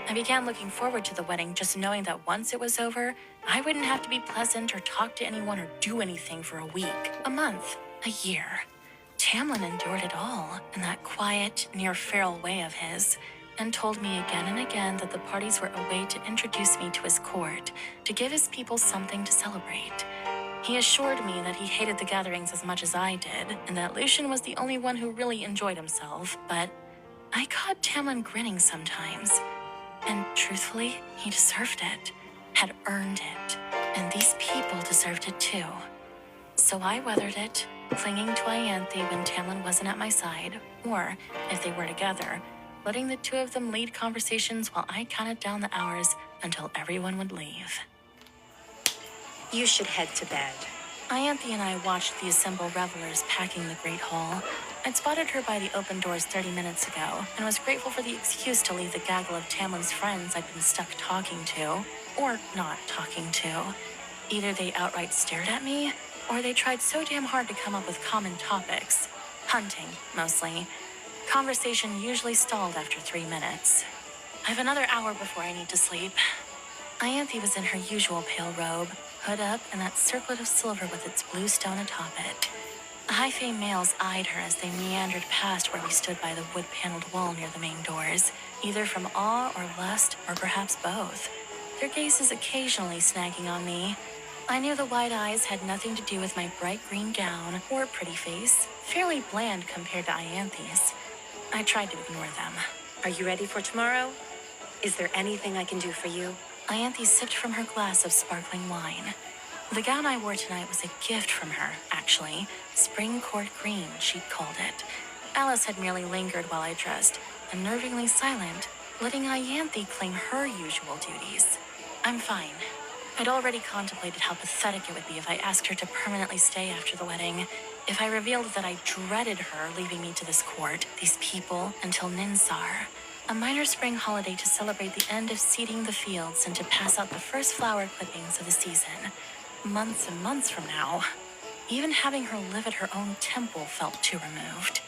I began looking forward to the wedding, just knowing that once it was over, I wouldn't have to be pleasant or talk to anyone or do anything for a week, a month, a year. Tamlin endured it all in that quiet, near-feral way of his, and told me again and again that the parties were a way to introduce me to his court, to give his people something to celebrate. He assured me that he hated the gatherings as much as I did, and that Lucian was the only one who really enjoyed himself, but I caught Tamlin grinning sometimes. And truthfully, he deserved it, had earned it, and these people deserved it too. So I weathered it, clinging to Ianthe when Tamlin wasn't at my side, or, if they were together, letting the two of them lead conversations while I counted down the hours until everyone would leave. You should head to bed. Ianthe and I watched the assembled revelers packing the Great Hall. I'd spotted her by the open doors 30 minutes ago, and was grateful for the excuse to leave the gaggle of Tamlin's friends I'd been stuck talking to, or not talking to. Either they outright stared at me, or they tried so damn hard to come up with common topics. Hunting, mostly. Conversation usually stalled after 3 minutes. I have another hour before I need to sleep. Ianthe was in her usual pale robe, hood up, and that circlet of silver with its blue stone atop it. The high-fae males eyed her as they meandered past where we stood by the wood-paneled wall near the main doors, either from awe or lust, or perhaps both. Their gazes occasionally snagging on me. I knew the wide eyes had nothing to do with my bright green gown or pretty face, fairly bland compared to Ianthe's. I tried to ignore them. Are you ready for tomorrow? Is there anything I can do for you? Ianthe sipped from her glass of sparkling wine. The gown I wore tonight was a gift from her, actually. Spring court green, she'd called it. Alice had merely lingered while I dressed, unnervingly silent, letting Ianthe claim her usual duties. I'm fine. I'd already contemplated how pathetic it would be if I asked her to permanently stay after the wedding, if I revealed that I dreaded her leaving me to this court, these people, until Ninsar, a minor spring holiday to celebrate the end of seeding the fields and to pass out the first flower clippings of the season. Months and months from now. Even having her live at her own temple felt too removed.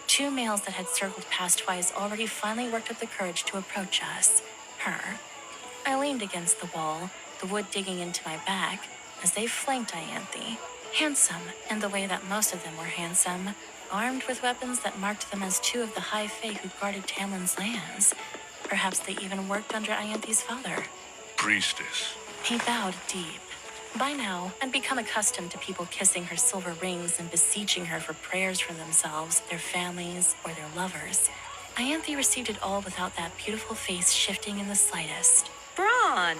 2 males that had circled past twice already finally worked up the courage to approach us. Her. I leaned against the wall, the wood digging into my back, as they flanked Ianthe. Handsome, in the way that most of them were handsome, armed with weapons that marked them as 2 of the high fae who guarded Tamlin's lands. Perhaps they even worked under Ianthe's father. Priestess. He bowed deep. By now, I'd become accustomed to people kissing her silver rings and beseeching her for prayers for themselves, their families, or their lovers. Ianthe received it all without that beautiful face shifting in the slightest. Brawn!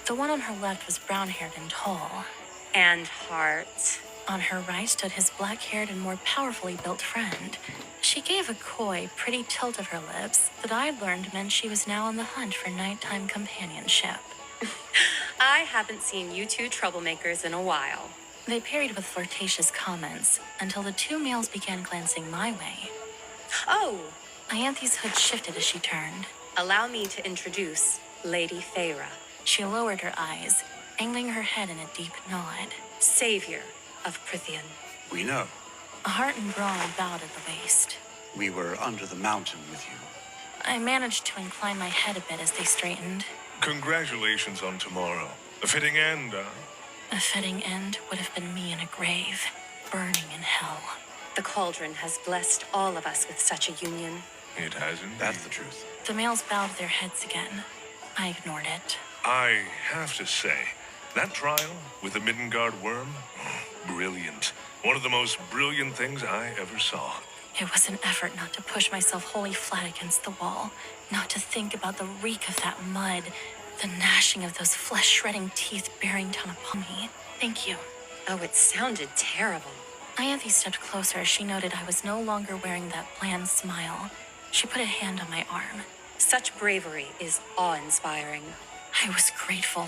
The one on her left was brown-haired and tall. And heart. On her right stood his black-haired and more powerfully built friend. She gave a coy, pretty tilt of her lips that I'd learned meant she was now on the hunt for nighttime companionship. I haven't seen you 2 troublemakers in a while. They parried with flirtatious comments until the 2 males began glancing my way. Oh, Ianthe's hood shifted as she turned. allow me to introduce Lady Feyre, She lowered her eyes, angling her head in a deep nod. savior of Prythian. We know. A heart and brawn bowed at the waist. We were under the mountain with you. I managed to incline my head a bit as they straightened. Congratulations on tomorrow. A fitting end, A fitting end would have been me in a grave, burning in hell. The cauldron has blessed all of us with such a union. It has indeed. That's the truth. The males bowed their heads again. I ignored it. I have to say, that trial with the Middengard worm, brilliant. One of the most brilliant things I ever saw. It was an effort not to push myself wholly flat against the wall, not to think about the reek of that mud, the gnashing of those flesh-shredding teeth bearing down upon me. Thank you. Oh, it sounded terrible. Ianthe stepped closer as she noted I was no longer wearing that bland smile. She put a hand on my arm. Such bravery is awe-inspiring. I was grateful,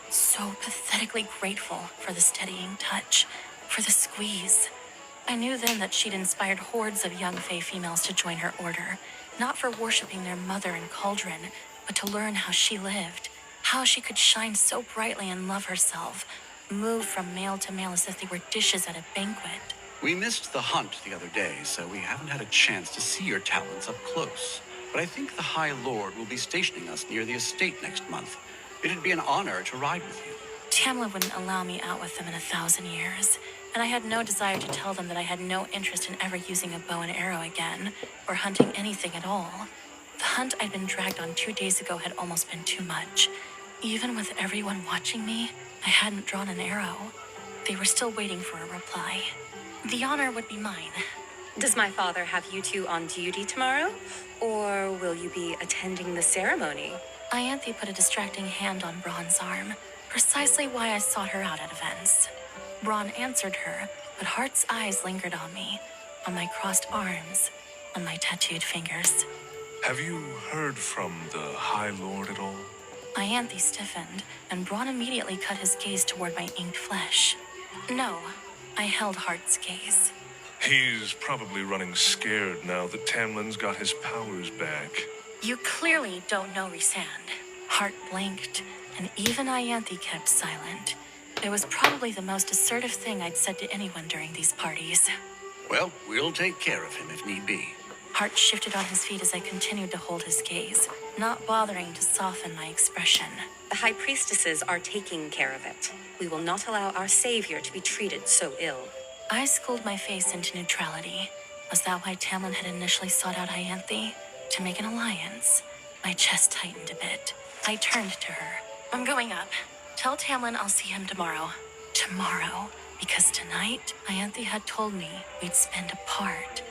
so pathetically grateful for the steadying touch, for the squeeze. I knew then that she'd inspired hordes of young fae females to join her order, not for worshiping their mother and cauldron, but to learn how she lived, how she could shine so brightly and love herself, move from male to male as if they were dishes at a banquet. We missed the hunt the other day, so we haven't had a chance to see your talents up close. But I think the High Lord will be stationing us near the estate next month. It'd be an honor to ride with you. Tamla wouldn't allow me out with them in 1,000 years, and I had no desire to tell them that I had no interest in ever using a bow and arrow again, or hunting anything at all. The hunt I'd been dragged on 2 days ago had almost been too much. Even with everyone watching me, I hadn't drawn an arrow. They were still waiting for a reply. The honor would be mine. Does my father have you two on duty tomorrow? Or will you be attending the ceremony? Ianthe put a distracting hand on Braun's arm, precisely why I sought her out at events. Braun answered her, but Hart's eyes lingered on me, on my crossed arms, on my tattooed fingers. Have you heard from the High Lord at all? Ianthe stiffened, and Braun immediately cut his gaze toward my inked flesh. No, I held Hart's gaze. He's probably running scared now that Tamlin's got his powers back. You clearly don't know Rhysand. Hart blinked, and even Ianthe kept silent. It was probably the most assertive thing I'd said to anyone during these parties. Well, we'll take care of him if need be. Hart shifted on his feet as I continued to hold his gaze, not bothering to soften my expression. The high priestesses are taking care of it. We will not allow our savior to be treated so ill. I schooled my face into neutrality. Was that why Tamlin had initially sought out Ianthe? To make an alliance? My chest tightened a bit. I turned to her. I'm going up. Tell Tamlin I'll see him tomorrow. Tomorrow, because tonight, Ianthe had told me we'd spend apart,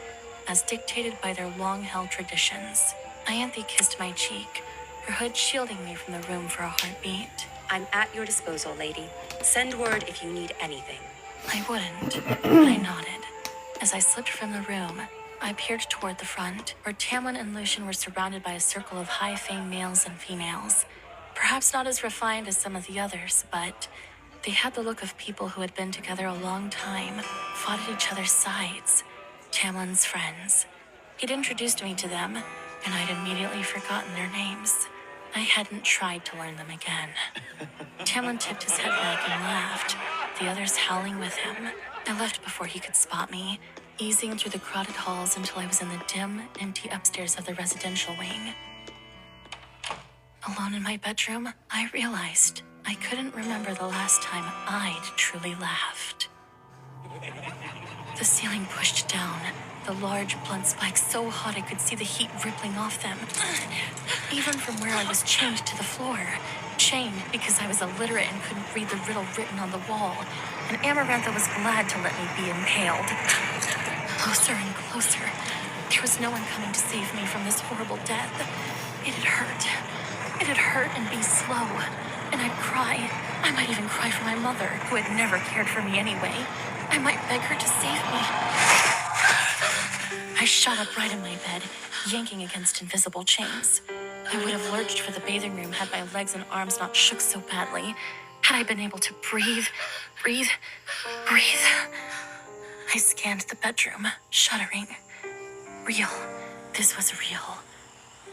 as dictated by their long-held traditions. Ianthe kissed my cheek, her hood shielding me from the room for a heartbeat. I'm at your disposal, lady. Send word if you need anything. I wouldn't, but I nodded. As I slipped from the room, I peered toward the front, where Tamlin and Lucian were surrounded by a circle of high-fame males and females. Perhaps not as refined as some of the others, but they had the look of people who had been together a long time, fought at each other's sides. Tamlin's friends. He'd introduced me to them, and I'd immediately forgotten their names. I hadn't tried to learn them again. Tamlin tipped his head back and laughed, the others howling with him. I left before he could spot me, easing through the crowded halls until I was in the dim, empty upstairs of the residential wing. Alone in my bedroom, I realized I couldn't remember the last time I'd truly laughed. The ceiling pushed down, the large blunt spikes so hot I could see the heat rippling off them. Even from where I was chained to the floor. Chained because I was illiterate and couldn't read the riddle written on the wall. And Amarantha was glad to let me be impaled. Closer and closer. There was no one coming to save me from this horrible death. It had hurt. It had hurt and be slow. And I'd cry. I might even cry for my mother, who had never cared for me anyway. I might beg her to save me. I shot upright in my bed, yanking against invisible chains. I would have lurched for the bathing room had my legs and arms not shook so badly. Had I been able to breathe. I scanned the bedroom, shuddering. Real. This was real.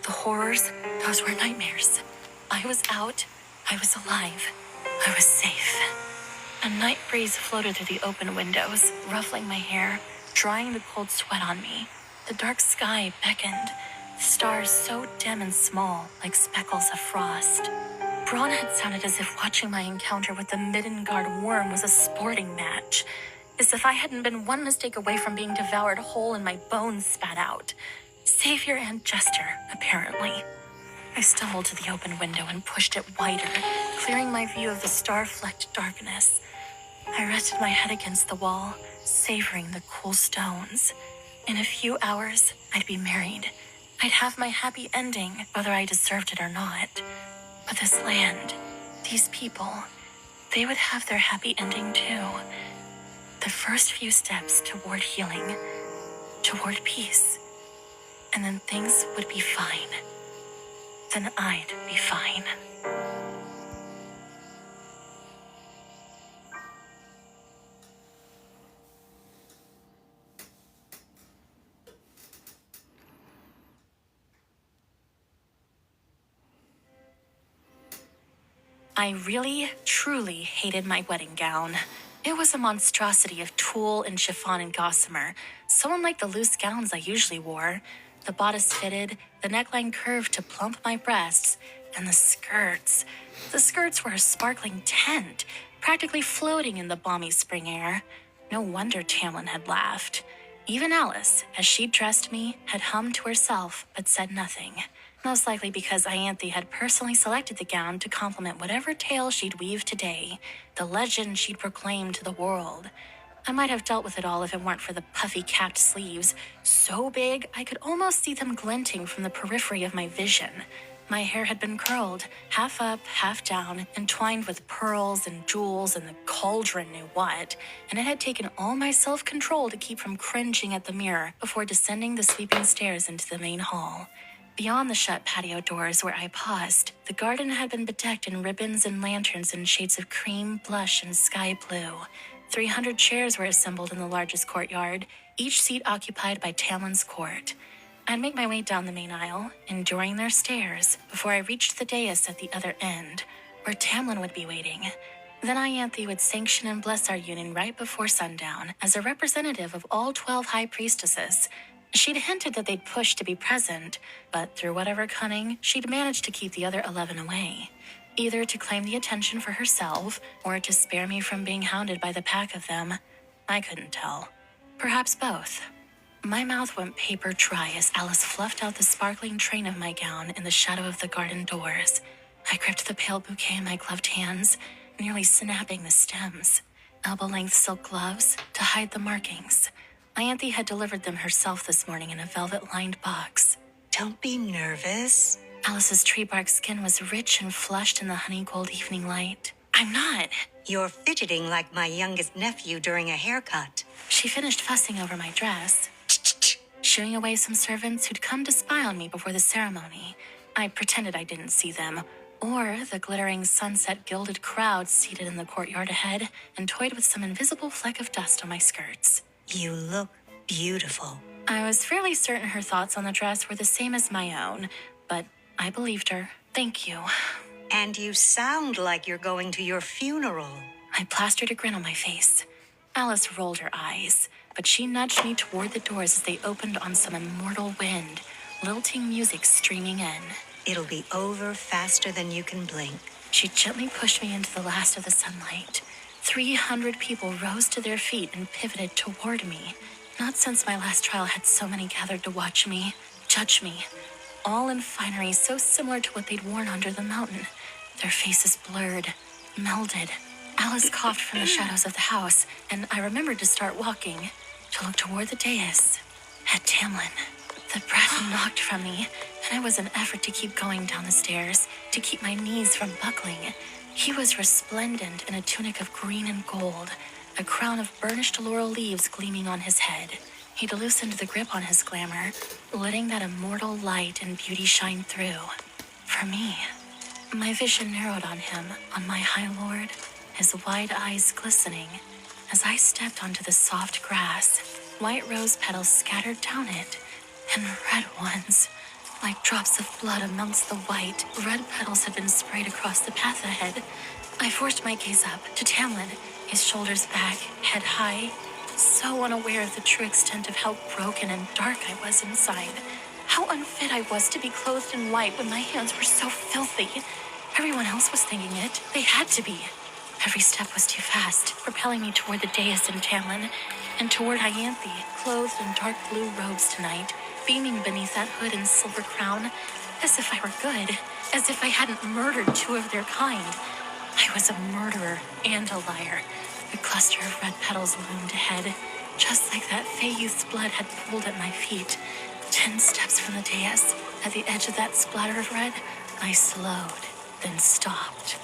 The horrors, those were nightmares. I was out. I was alive. I was safe. A night breeze floated through the open windows, ruffling my hair, drying the cold sweat on me. The dark sky beckoned, the stars so dim and small, like speckles of frost. Braun had sounded as if watching my encounter with the Midgard worm was a sporting match, as if I hadn't been one mistake away from being devoured whole and my bones spat out. Savior and jester, apparently. I stumbled to the open window and pushed it wider, clearing my view of the star-flecked darkness. I rested my head against the wall, savoring the cool stones. In a few hours, I'd be married. I'd have my happy ending, whether I deserved it or not. But this land, these people, they would have their happy ending too. The first few steps toward healing, toward peace. And then things would be fine. Then I'd be fine. I really, truly hated my wedding gown. It was a monstrosity of tulle and chiffon and gossamer, so unlike the loose gowns I usually wore. The bodice fitted, the neckline curved to plump my breasts, and the skirts. The skirts were a sparkling tent. practically floating in the balmy spring air. No wonder Tamlin had laughed. Even Alice, as she dressed me, had hummed to herself but said nothing. Most likely because Ianthe had personally selected the gown to complement whatever tale she'd weave today, the legend she'd proclaim to the world. I might have dealt with it all if it weren't for the puffy capped sleeves, so big I could almost see them glinting from the periphery of my vision. My hair had been curled, half up, half down, entwined with pearls and jewels and the cauldron knew what, and it had taken all my self-control to keep from cringing at the mirror before descending the sweeping stairs into the main hall. Beyond the shut patio doors where I paused, the garden had been bedecked in ribbons and lanterns in shades of cream, blush, and sky blue. 300 chairs were assembled in the largest courtyard, each seat occupied by Tamlin's court. I'd make my way down the main aisle, enduring their stares, before I reached the dais at the other end, where Tamlin would be waiting. Then Ianthe would sanction and bless our union right before sundown, as a representative of all 12 high priestesses. She'd hinted that they'd push to be present, but through whatever cunning, she'd managed to keep the other 11 away. Either to claim the attention for herself, or to spare me from being hounded by the pack of them. I couldn't tell. Perhaps both. My mouth went paper dry as Alice fluffed out the sparkling train of my gown in the shadow of the garden doors. I gripped the pale bouquet in my gloved hands, nearly snapping the stems. Elbow-length silk gloves to hide the markings. Ianthe had delivered them herself this morning in a velvet-lined box. Don't be nervous. Alice's tree-bark skin was rich and flushed in the honey-gold evening light. I'm not. You're fidgeting like my youngest nephew during a haircut. She finished fussing over my dress, shooing away some servants who'd come to spy on me before the ceremony. I pretended I didn't see them, or the glittering sunset-gilded crowd seated in the courtyard ahead and toyed with some invisible fleck of dust on my skirts. You look beautiful. I was fairly certain her thoughts on the dress were the same as my own, but I believed her. Thank you. And you sound like you're going to your funeral. I plastered a grin on my face. Alice rolled her eyes, but she nudged me toward the doors as they opened on some immortal wind, lilting music streaming in. It'll be over faster than you can blink. She gently pushed me into the last of the sunlight. 300 people rose to their feet and pivoted toward me. Not since my last trial had so many gathered to watch me, judge me, all in finery so similar to what they'd worn under the mountain. Their faces blurred, melded. Alice coughed from the shadows of the house, and I remembered to start walking, to look toward the dais, at Tamlin. The breath knocked from me, and it was an effort to keep going down the stairs, to keep my knees from buckling. He was resplendent in a tunic of green and gold, a crown of burnished laurel leaves gleaming on his head. He'd loosened the grip on his glamour, letting that immortal light and beauty shine through. For me, my vision narrowed on him, on my high lord, his wide eyes glistening. As I stepped onto the soft grass, white rose petals scattered down it, and red ones. Like drops of blood amongst the white, red petals had been sprayed across the path ahead. I forced my gaze up to Tamlin, his shoulders back, head high, so unaware of the true extent of how broken and dark I was inside. How unfit I was to be clothed in white when my hands were so filthy. Everyone else was thinking it. They had to be. Every step was too fast, propelling me toward the dais in Tamlin, and toward Ianthe, clothed in dark blue robes tonight, beaming beneath that hood and silver crown, as if I were good, as if I hadn't murdered 2 of their kind. I was a murderer and a liar. The cluster of red petals loomed ahead, just like that fey youth's blood had pooled at my feet. 10 steps from the dais, at the edge of that splatter of red, I slowed, then stopped.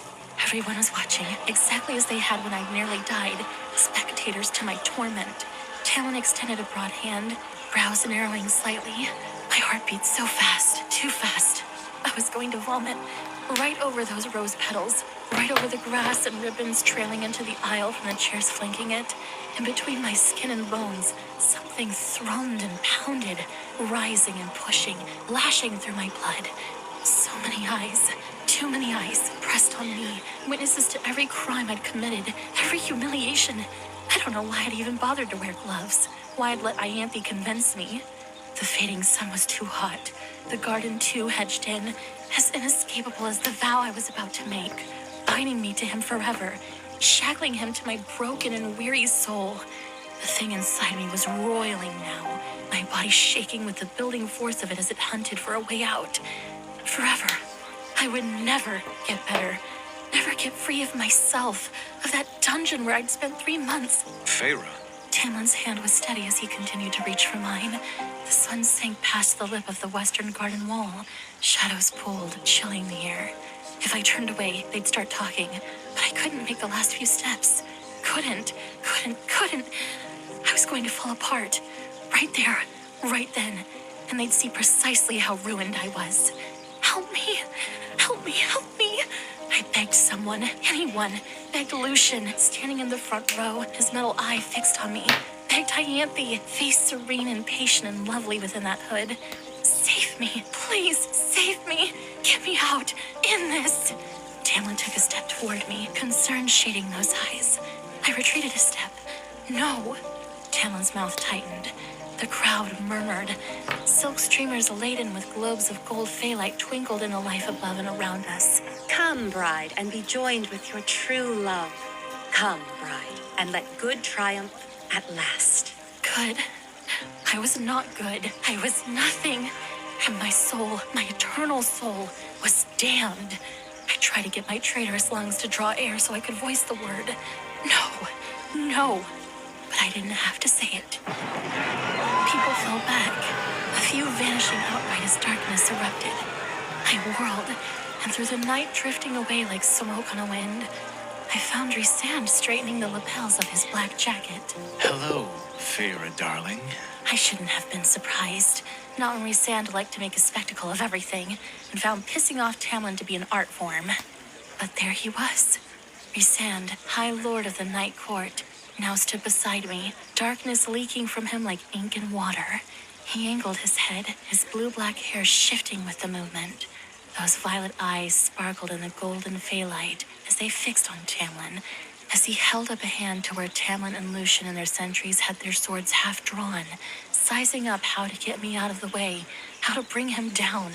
Everyone was watching, exactly as they had when I nearly died, spectators to my torment. Talon extended a broad hand, brows narrowing slightly. My heart beat so fast, too fast. I was going to vomit. Right over those rose petals, right over the grass and ribbons trailing into the aisle from the chairs flanking it. And between my skin and bones, something throned and pounded, rising and pushing, lashing through my blood. So many eyes, too many eyes, pressed on me, witnesses to every crime I'd committed, every humiliation. I don't know why I'd even bothered to wear gloves, why I'd let Ianthe convince me. The fading sun was too hot, the garden too hedged in, as inescapable as the vow I was about to make, binding me to him forever, shackling him to my broken and weary soul. The thing inside me was roiling now, my body shaking with the building force of it as it hunted for a way out. Forever. I would never get better, never get free of myself, of that dungeon where I'd spent 3 months. Feyre. Tamlin's hand was steady as he continued to reach for mine. The sun sank past the lip of the western garden wall. Shadows pulled, chilling the air. If I turned away, they'd start talking, but I couldn't make the last few steps. Couldn't. I was going to fall apart. Right there, right then. And they'd see precisely how ruined I was. Help me. I begged someone, anyone. Begged Lucian, standing in the front row, his metal eye fixed on me. Begged Ianthe, face serene and patient and lovely within that hood. Save me, please, save me. Get me out, in this. Tamlin took a step toward me, concern shading those eyes. I retreated a step. No. Tamlin's mouth tightened. The crowd murmured. Silk streamers laden with globes of gold phalite twinkled in the life above and around us. Come, bride, and be joined with your true love. Come, bride, and let good triumph at last. Good. I was not good. I was nothing. And my soul, my eternal soul, was damned. I tried to get my traitorous lungs to draw air so I could voice the word. No. But I didn't have to say it. People fell back, a few vanishing outright as darkness erupted. I whirled, and through the night drifting away like smoke on a wind, I found Rhysand straightening the lapels of his black jacket. Hello, Feyre, darling. I shouldn't have been surprised. Not when Rhysand liked to make a spectacle of everything, and found pissing off Tamlin to be an art form. But there he was. Rhysand, High Lord of the Night Court, now stood beside me, darkness leaking from him like ink and water. He angled his head, his blue-black hair shifting with the movement. Those violet eyes sparkled in the golden phalite as they fixed on Tamlin, as he held up a hand to where Tamlin and Lucian and their sentries had their swords half drawn, sizing up how to get me out of the way, how to bring him down.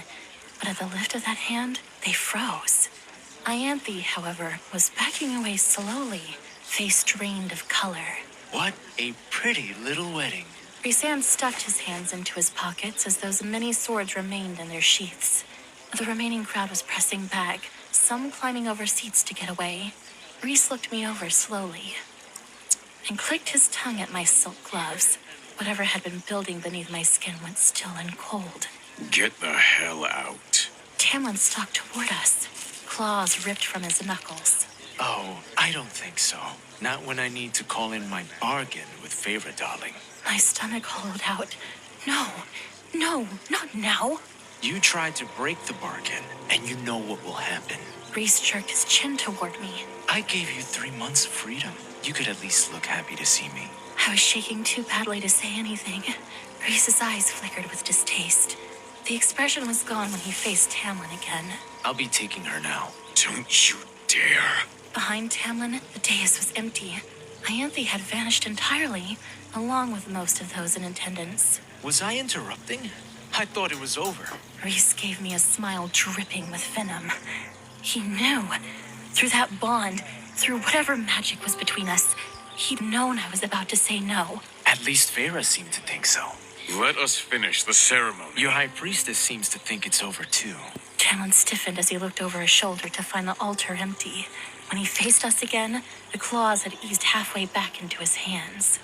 But at the lift of that hand, they froze. Ianthe, however, was backing away slowly, face drained of color. What a pretty little wedding. Rhysand stuffed his hands into his pockets as those many swords remained in their sheaths. The remaining crowd was pressing back, some climbing over seats to get away. Rhys looked me over slowly and clicked his tongue at my silk gloves. Whatever had been building beneath my skin went still and cold. Get the hell out. Tamlin stalked toward us, claws ripped from his knuckles. Oh, I don't think so. Not when I need to call in my bargain with Feyre, darling. My stomach hollowed out. No, not now. You tried to break the bargain, and you know what will happen. Rhys jerked his chin toward me. I gave you 3 months of freedom. You could at least look happy to see me. I was shaking too badly to say anything. Rhys's eyes flickered with distaste. The expression was gone when he faced Tamlin again. I'll be taking her now. Don't you dare. Behind Tamlin, the dais was empty. Ianthe had vanished entirely, along with most of those in attendance. Was I interrupting? I thought it was over. Rhys gave me a smile dripping with venom. He knew. Through that bond, through whatever magic was between us, he'd known I was about to say no. At least Feyre seemed to think so. Let us finish the ceremony. Your high priestess seems to think it's over too. Tamlin stiffened as he looked over his shoulder to find the altar empty. When he faced us again, the claws had eased halfway back into his hands.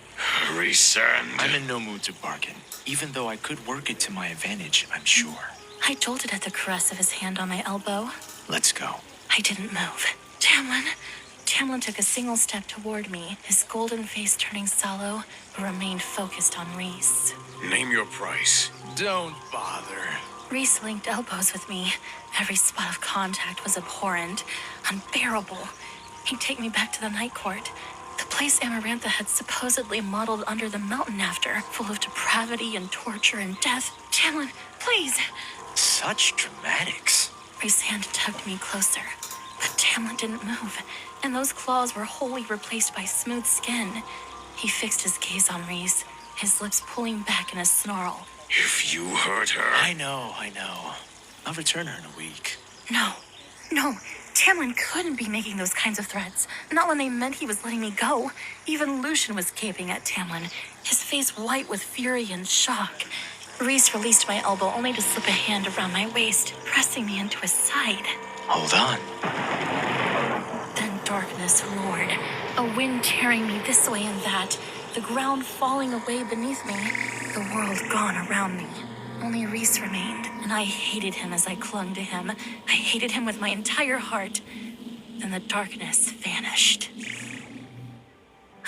Rhysand. I'm in no mood to bargain, even though I could work it to my advantage, I'm sure. I jolted at the caress of his hand on my elbow. Let's go. I didn't move. Tamlin took a single step toward me, his golden face turning sallow, but remained focused on Rhys. Name your price. Don't bother. Rhys linked elbows with me. Every spot of contact was abhorrent, unbearable. He'd take me back to the night court, the place Amarantha had supposedly modeled under the mountain after, full of depravity and torture and death. Tamlin, please! Such dramatics. Rhysand tugged me closer, but Tamlin didn't move, and those claws were wholly replaced by smooth skin. He fixed his gaze on Rhys, his lips pulling back in a snarl. If you hurt her... I know. I'll return her in a week. No, Tamlin couldn't be making those kinds of threats. Not when they meant he was letting me go. Even Lucian was gaping at Tamlin, his face white with fury and shock. Reese released my elbow only to slip a hand around my waist, pressing me into his side. Hold on. Then darkness roared, a wind tearing me this way and that, the ground falling away beneath me, the world gone around me. Only Reese remained, and I hated him as I clung to him. I hated him with my entire heart. Then the darkness vanished.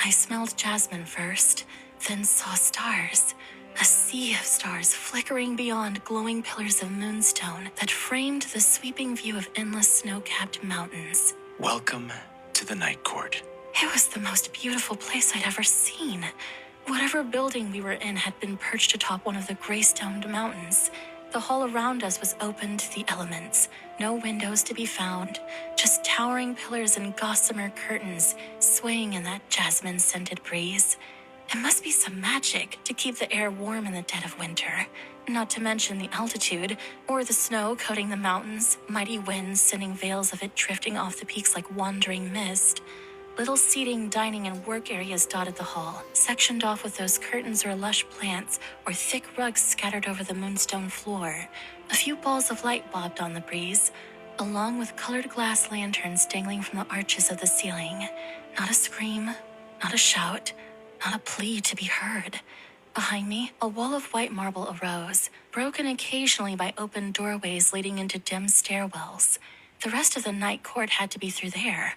I smelled jasmine first, then saw stars. A sea of stars flickering beyond glowing pillars of moonstone that framed the sweeping view of endless snow-capped mountains. Welcome to the Night Court. It was the most beautiful place I'd ever seen. Whatever building we were in had been perched atop one of the gray-stoned mountains. The hall around us was open to the elements. No windows to be found, just towering pillars and gossamer curtains swaying in that jasmine-scented breeze. It must be some magic to keep the air warm in the dead of winter. Not to mention the altitude, or the snow coating the mountains, mighty winds sending veils of it drifting off the peaks like wandering mist. Little seating, dining, and work areas dotted the hall, sectioned off with those curtains or lush plants, or thick rugs scattered over the moonstone floor. A few balls of light bobbed on the breeze, along with colored glass lanterns dangling from the arches of the ceiling. Not a scream, not a shout, not a plea to be heard. Behind me, a wall of white marble arose, broken occasionally by open doorways leading into dim stairwells. The rest of the night court had to be through there.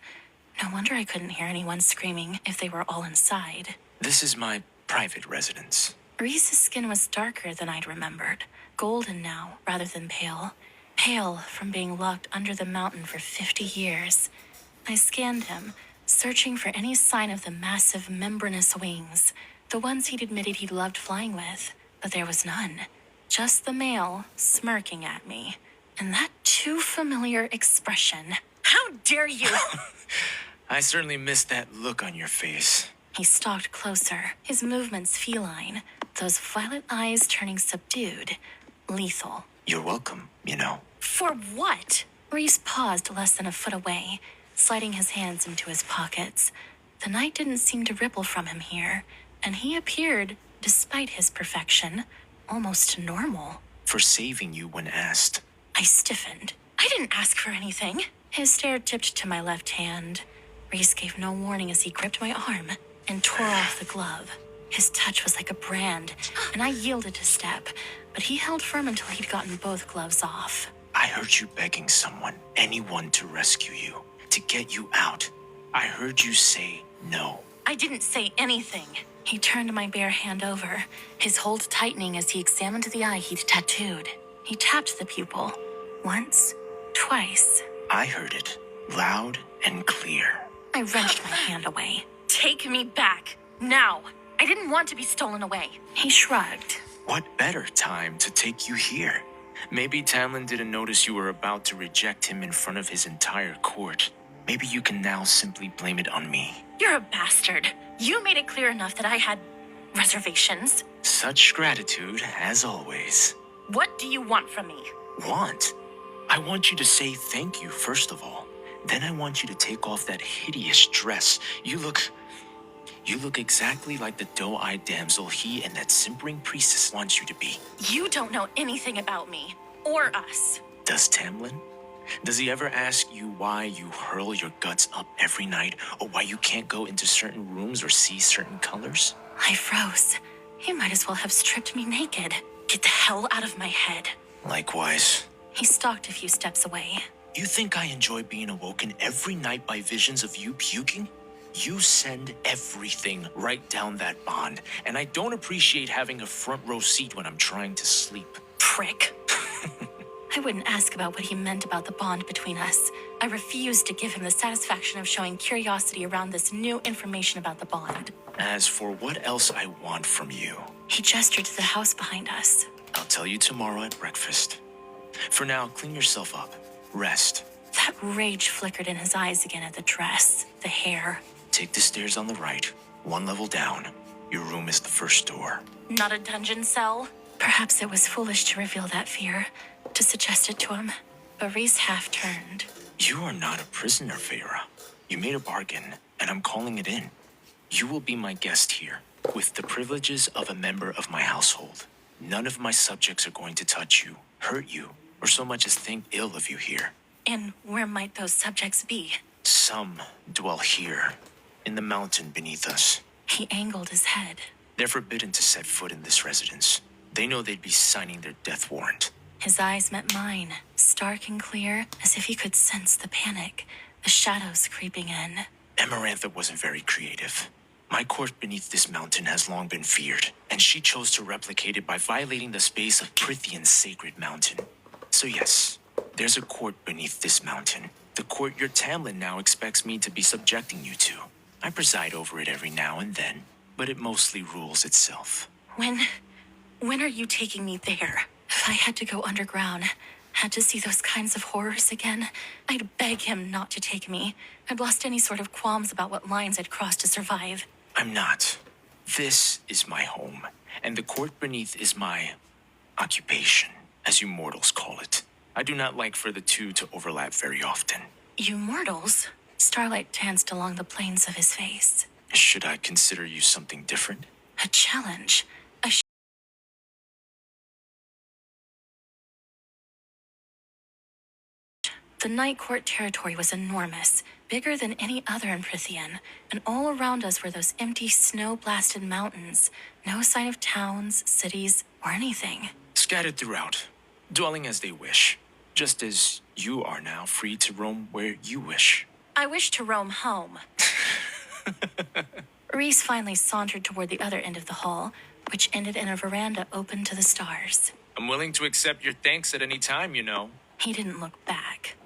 No wonder I couldn't hear anyone screaming if they were all inside. This is my private residence. Reese's skin was darker than I'd remembered, golden now rather than pale. Pale from being locked under the mountain for 50 years. I scanned him, searching for any sign of the massive membranous wings, the ones he'd admitted he loved flying with, but there was none. Just the male smirking at me, and that too familiar expression. How dare you! I certainly missed that look on your face. He stalked closer, his movements feline, those violet eyes turning subdued, lethal. You're welcome, you know. For what? Reese paused less than a foot away, sliding his hands into his pockets. The night didn't seem to ripple from him here, and he appeared, despite his perfection, almost normal. For saving you when asked. I stiffened. I didn't ask for anything. His stare tipped to my left hand. Reese gave no warning as he gripped my arm and tore off the glove. His touch was like a brand, and I yielded a step, but he held firm until he'd gotten both gloves off. I heard you begging someone, anyone, to rescue you, to get you out. I heard you say no. I didn't say anything. He turned my bare hand over, his hold tightening as he examined the eye he'd tattooed. He tapped the pupil. Once, twice. I heard it, loud and clear. I wrenched my hand away. Take me back, now. I didn't want to be stolen away. He shrugged. What better time to take you here? Maybe Tamlin didn't notice you were about to reject him in front of his entire court. Maybe you can now simply blame it on me. You're a bastard. You made it clear enough that I had reservations. Such gratitude, as always. What do you want from me? Want? I want you to say thank you, first of all. Then I want you to take off that hideous dress. You look exactly like the doe-eyed damsel he and that simpering priestess wants you to be. You don't know anything about me, or us. Does Tamlin? Does he ever ask you why you hurl your guts up every night, or why you can't go into certain rooms or see certain colors? I froze. He might as well have stripped me naked. Get the hell out of my head. Likewise. He stalked a few steps away. You think I enjoy being awoken every night by visions of you puking? You send everything right down that bond, and I don't appreciate having a front row seat when I'm trying to sleep. Prick. I wouldn't ask about what he meant about the bond between us. I refused to give him the satisfaction of showing curiosity around this new information about the bond. As for what else I want from you, He gestured to the house behind us. I'll tell you tomorrow at breakfast. For now, clean yourself up. Rest. That rage flickered in his eyes again at the dress, the hair. Take the stairs on the right, one level down. Your room is the first door. Not a dungeon cell? Perhaps it was foolish to reveal that fear, to suggest it to him. But Reese half turned, You are not a prisoner, Feyre. You made a bargain, and I'm calling it in. You will be my guest here, with the privileges of a member of my household. None of my subjects are going to touch you, hurt you, or so much as think ill of you here. And where might those subjects be? Some dwell here, in the mountain beneath us. He angled his head. They're forbidden to set foot in this residence. They know they'd be signing their death warrant. His eyes met mine, stark and clear, as if he could sense the panic, the shadows creeping in. Amarantha wasn't very creative. My court beneath this mountain has long been feared, and she chose to replicate it by violating the space of Prythian's sacred mountain. So yes, there's a court beneath this mountain. The court your Tamlin now expects me to be subjecting you to. I preside over it every now and then, but it mostly rules itself. When are you taking me there? If I had to go underground, had to see those kinds of horrors again, I'd beg him not to take me. I'd lost any sort of qualms about what lines I'd crossed to survive. I'm not. This is my home, and the court beneath is my occupation, as you mortals call it. I do not like for the two to overlap very often. You mortals? Starlight danced along the planes of his face. Should I consider you something different? A challenge. The Night Court territory was enormous, bigger than any other in Prythian, and all around us were those empty, snow-blasted mountains. No sign of towns, cities, or anything. Scattered throughout, dwelling as they wish, just as you are now free to roam where you wish. I wish to roam home. Rhys finally sauntered toward the other end of the hall, which ended in a veranda open to the stars. I'm willing to accept your thanks at any time, you know. He didn't look back.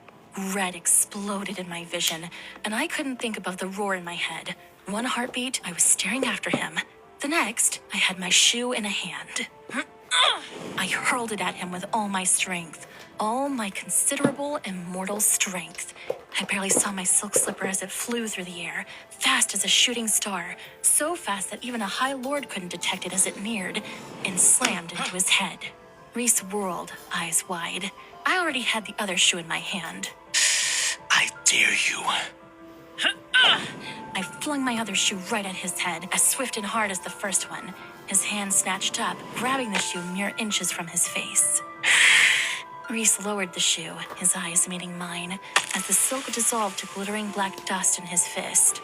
Red exploded in my vision, and I couldn't think above the roar in my head. One heartbeat, I was staring after him. The next, I had my shoe in a hand. I hurled it at him with all my strength, all my considerable immortal strength. I barely saw my silk slipper as it flew through the air, fast as a shooting star, so fast that even a high lord couldn't detect it as it neared, and slammed into his head. Rhys whirled, eyes wide. I already had the other shoe in my hand. I dare you. I flung my other shoe right at his head, as swift and hard as the first one. His hand snatched up, grabbing the shoe mere inches from his face. Rhys lowered the shoe, his eyes meeting mine, as the silk dissolved to glittering black dust in his fist.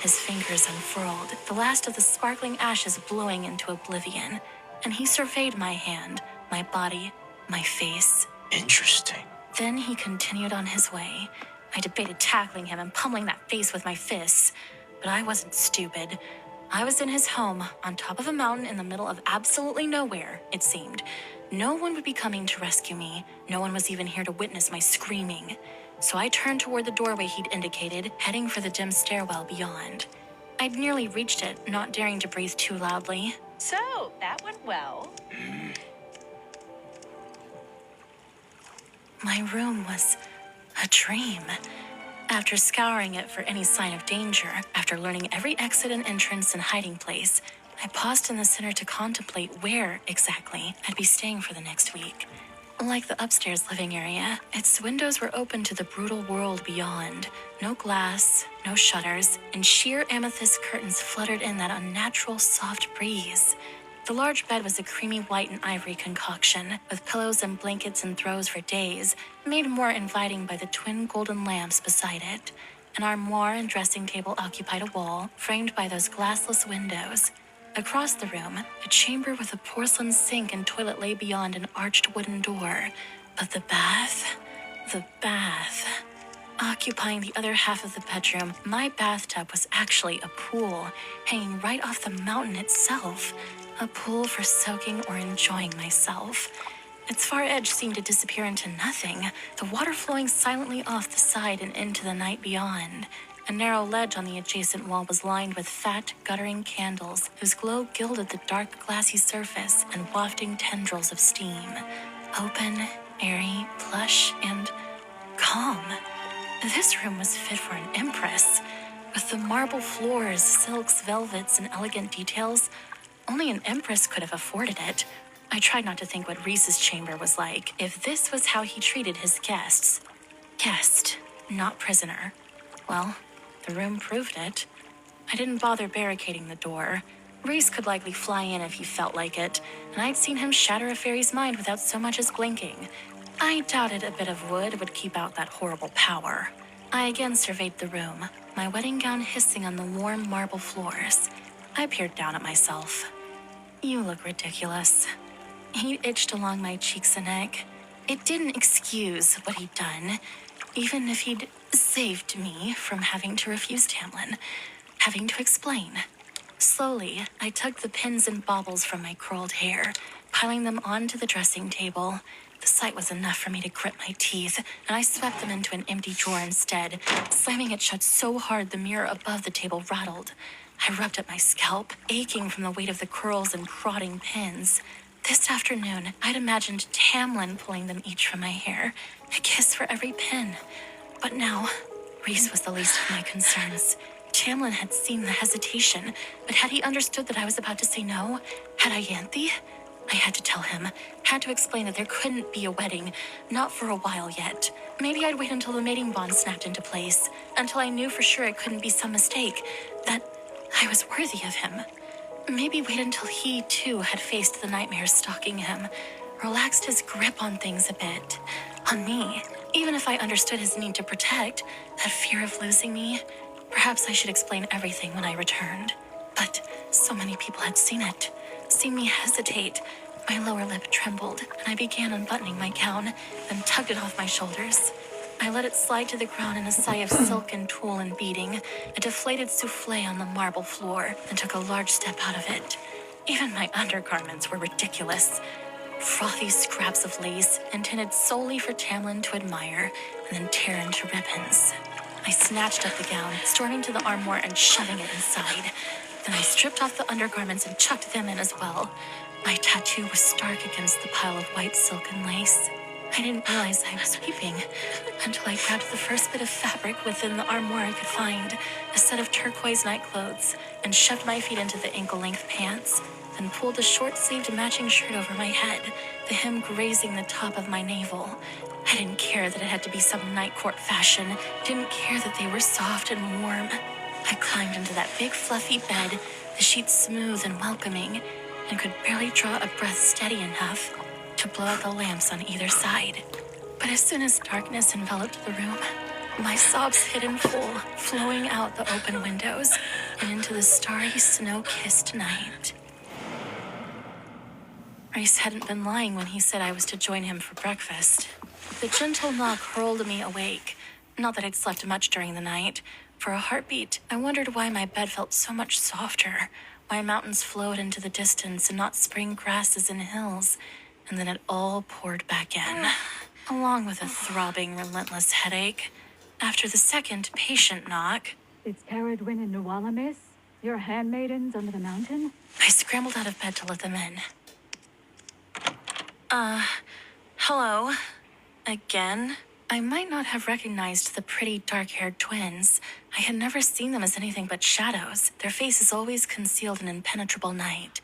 His fingers unfurled, the last of the sparkling ashes blowing into oblivion, and he surveyed my hand, my body, my face. Interesting. Then he continued on his way. I debated tackling him and pummeling that face with my fists, but I wasn't stupid. I was in his home, on top of a mountain in the middle of absolutely nowhere, it seemed. No one would be coming to rescue me. No one was even here to witness my screaming. So I turned toward the doorway he'd indicated, heading for the dim stairwell beyond. I'd nearly reached it, not daring to breathe too loudly. So, that went well. My room was a dream. After scouring it for any sign of danger, after learning every exit and entrance and hiding place, I paused in the center to contemplate where, exactly, I'd be staying for the next week. Like the upstairs living area, its windows were open to the brutal world beyond. No glass, no shutters, and sheer amethyst curtains fluttered in that unnatural soft breeze. The large bed was a creamy white and ivory concoction, with pillows and blankets and throws for days, made more inviting by the twin golden lamps beside it. An armoire and dressing table occupied a wall, framed by those glassless windows. Across the room, a chamber with a porcelain sink and toilet lay beyond an arched wooden door. But the bath... Occupying the other half of the bedroom, my bathtub was actually a pool, hanging right off the mountain itself. A pool for soaking or enjoying myself. Its far edge seemed to disappear into nothing, the water flowing silently off the side and into the night beyond. A narrow ledge on the adjacent wall was lined with fat, guttering candles, whose glow gilded the dark, glassy surface and wafting tendrils of steam. Open, airy, plush, and calm. This room was fit for an empress. With the marble floors, silks, velvets, and elegant details, only an empress could have afforded it. I tried not to think what Rhys's chamber was like, if this was how he treated his guests. Guest, not prisoner. Well, the room proved it. I didn't bother barricading the door. Reese could likely fly in if he felt like it, and I'd seen him shatter a fairy's mind without so much as blinking. I doubted a bit of wood would keep out that horrible power. I again surveyed the room, my wedding gown hissing on the warm marble floors. I peered down at myself. You look ridiculous. He itched along my cheeks and neck. It didn't excuse what he'd done, even if he'd saved me from having to refuse Tamlin, having to explain. Slowly, I tugged the pins and baubles from my curled hair, piling them onto the dressing table. The sight was enough for me to grit my teeth, and I swept them into an empty drawer instead, slamming it shut so hard the mirror above the table rattled. I rubbed at my scalp, aching from the weight of the curls and prodding pins. This afternoon, I'd imagined Tamlin pulling them each from my hair, a kiss for every pin. But now, Reese was the least of my concerns. Tamlin had seen the hesitation, but had he understood that I was about to say no? Had I Yanthe? I had to tell him, had to explain that there couldn't be a wedding, not for a while yet. Maybe I'd wait until the mating bond snapped into place, until I knew for sure it couldn't be some mistake, that I was worthy of him. Maybe wait until he, too, had faced the nightmares stalking him, relaxed his grip on things a bit. On me, even if I understood his need to protect, that fear of losing me. Perhaps I should explain everything when I returned. But so many people had seen it, seen me hesitate. My lower lip trembled, and I began unbuttoning my gown, then tugged it off my shoulders. I let it slide to the ground in a sigh of silk and tulle and beading, a deflated souffle on the marble floor, and took a large step out of it. Even my undergarments were ridiculous. Frothy scraps of lace intended solely for Tamlin to admire and then tear into ribbons. I snatched up the gown, storming to the armoire and shoving it inside. Then I stripped off the undergarments and chucked them in as well. My tattoo was stark against the pile of white silk and lace. I didn't realize I was weeping until I grabbed the first bit of fabric within the armoire I could find, a set of turquoise nightclothes, and shoved my feet into the ankle-length pants, then pulled a short-sleeved matching shirt over my head, the hem grazing the top of my navel. I didn't care that it had to be some night court fashion, didn't care that they were soft and warm. I climbed into that big fluffy bed, the sheets smooth and welcoming, and could barely draw a breath steady enough to blow out the lamps on either side. But as soon as darkness enveloped the room, my sobs hid in full, flowing out the open windows and into the starry, snow-kissed night. Reese hadn't been lying when he said I was to join him for breakfast. The gentle knock hurled me awake. Not that I'd slept much during the night. For a heartbeat, I wondered why my bed felt so much softer, why mountains flowed into the distance and not spring grasses and hills. And then it all poured back in, along with a throbbing, relentless headache. After the second patient knock, It's Caradwyn and Nuwalamis, your handmaidens under the mountain? I scrambled out of bed to let them in. Hello. Again? I might not have recognized the pretty dark-haired twins. I had never seen them as anything but shadows, their faces always concealed in impenetrable night.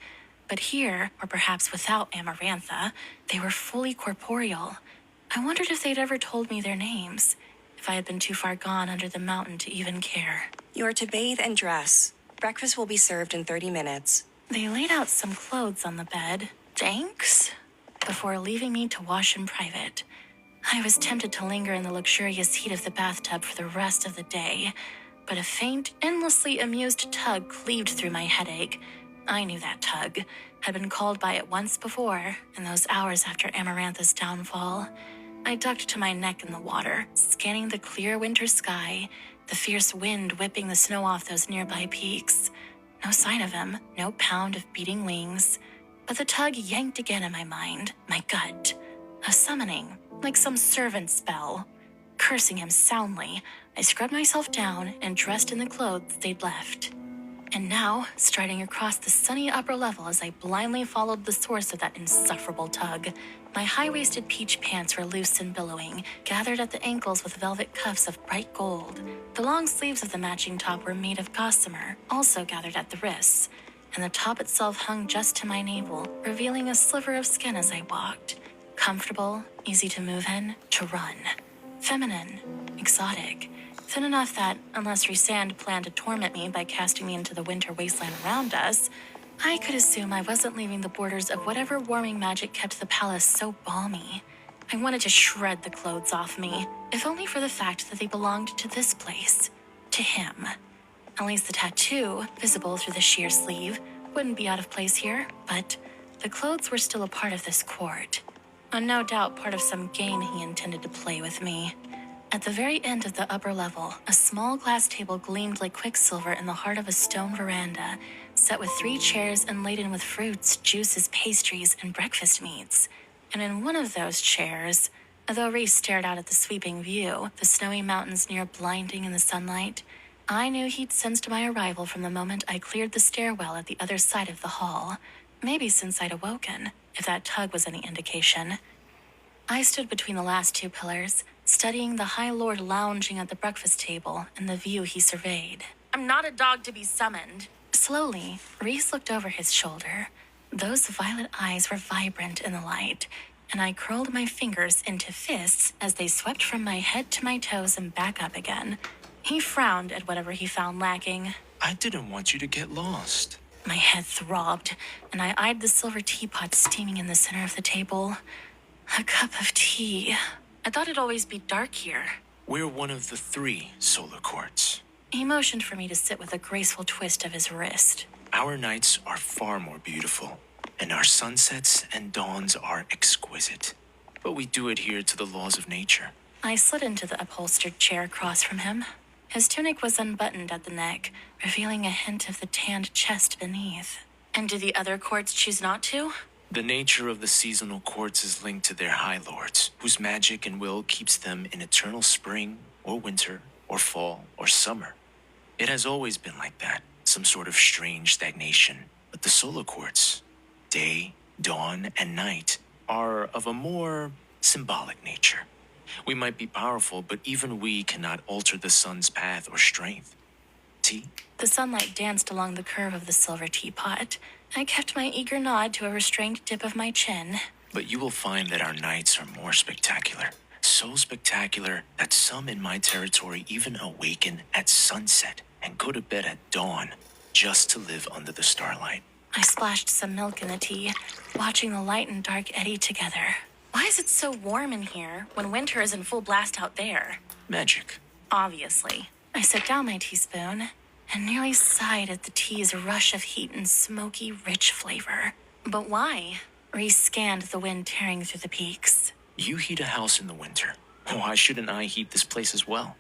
But here, or perhaps without Amarantha, they were fully corporeal. I wondered if they'd ever told me their names, if I had been too far gone under the mountain to even care. You are to bathe and dress. Breakfast will be served in 30 minutes. They laid out some clothes on the bed. Thanks? Before leaving me to wash in private. I was tempted to linger in the luxurious heat of the bathtub for the rest of the day, but a faint, endlessly amused tug cleaved through my headache. I knew that tug, had been called by it once before, in those hours after Amarantha's downfall. I ducked to my neck in the water, scanning the clear winter sky, the fierce wind whipping the snow off those nearby peaks. No sign of him, no pound of beating wings. But the tug yanked again in my mind, my gut. A summoning, like some servant spell. Cursing him soundly, I scrubbed myself down and dressed in the clothes they'd left. And now, striding across the sunny upper level as I blindly followed the source of that insufferable tug, my high-waisted peach pants were loose and billowing, gathered at the ankles with velvet cuffs of bright gold. The long sleeves of the matching top were made of gossamer, also gathered at the wrists, and the top itself hung just to my navel, revealing a sliver of skin as I walked. Comfortable, easy to move in, to run. Feminine, exotic, thin enough that, unless Rysand planned to torment me by casting me into the winter wasteland around us, I could assume I wasn't leaving the borders of whatever warming magic kept the palace so balmy. I wanted to shred the clothes off me, if only for the fact that they belonged to this place. To him. At least the tattoo, visible through the sheer sleeve, wouldn't be out of place here, but the clothes were still a part of this court. And no doubt part of some game he intended to play with me. At the very end of the upper level, a small glass table gleamed like quicksilver in the heart of a stone veranda, set with 3 chairs and laden with fruits, juices, pastries, and breakfast meats. And in one of those chairs, though Reese stared out at the sweeping view, the snowy mountains near blinding in the sunlight, I knew he'd sensed my arrival from the moment I cleared the stairwell at the other side of the hall. Maybe since I'd awoken, if that tug was any indication. I stood between the last 2 pillars, studying the High Lord lounging at the breakfast table and the view he surveyed. I'm not a dog to be summoned. Slowly, Reese looked over his shoulder. Those violet eyes were vibrant in the light, and I curled my fingers into fists as they swept from my head to my toes and back up again. He frowned at whatever he found lacking. I didn't want you to get lost. My head throbbed, and I eyed the silver teapot steaming in the center of the table. A cup of tea. I thought it'd always be dark here. We're one of the 3 solar courts. He motioned for me to sit with a graceful twist of his wrist. Our nights are far more beautiful, and our sunsets and dawns are exquisite. But we do adhere to the laws of nature. I slid into the upholstered chair across from him. His tunic was unbuttoned at the neck, revealing a hint of the tanned chest beneath. And do the other courts choose not to? The nature of the seasonal courts is linked to their high lords, whose magic and will keeps them in eternal spring, or winter, or fall, or summer. It has always been like that, some sort of strange stagnation. But the solar courts, day, dawn, and night, are of a more symbolic nature. We might be powerful, but even we cannot alter the sun's path or strength. Tea? The sunlight danced along the curve of the silver teapot. I kept my eager nod to a restrained dip of my chin. But you will find that our nights are more spectacular. So spectacular that some in my territory even awaken at sunset and go to bed at dawn just to live under the starlight. I splashed some milk in the tea, watching the light and dark eddy together. Why is it so warm in here when winter is in full blast out there? Magic. Obviously. I set down my teaspoon and nearly sighed at the tea's rush of heat and smoky, rich flavor. But why? Reese scanned the wind tearing through the peaks. You heat a house in the winter. Why shouldn't I heat this place as well?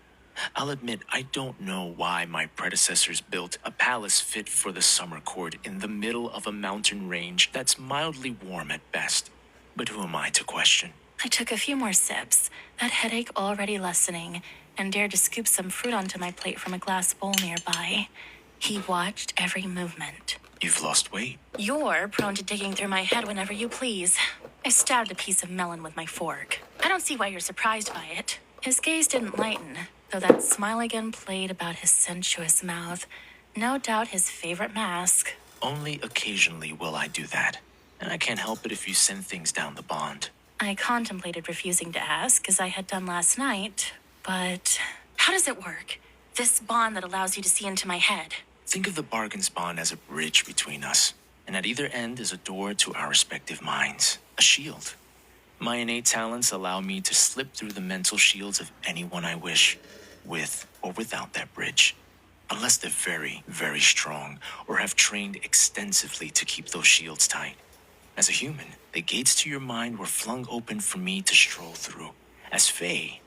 I'll admit, I don't know why my predecessors built a palace fit for the summer court in the middle of a mountain range that's mildly warm at best. But who am I to question? I took a few more sips, that headache already lessening, and dared to scoop some fruit onto my plate from a glass bowl nearby. He watched every movement. You've lost weight. You're prone to digging through my head whenever you please. I stabbed a piece of melon with my fork. I don't see why you're surprised by it. His gaze didn't lighten, though that smile again played about his sensuous mouth. No doubt his favorite mask. Only occasionally will I do that. And I can't help it if you send things down the bond. I contemplated refusing to ask, as I had done last night, but how does it work? This bond that allows you to see into my head. Think of the bargain's bond as a bridge between us, and at either end is a door to our respective minds, a shield. My innate talents allow me to slip through the mental shields of anyone I wish, with or without that bridge. Unless they're very, very strong, or have trained extensively to keep those shields tight. As a human, the gates to your mind were flung open for me to stroll through. As Fae,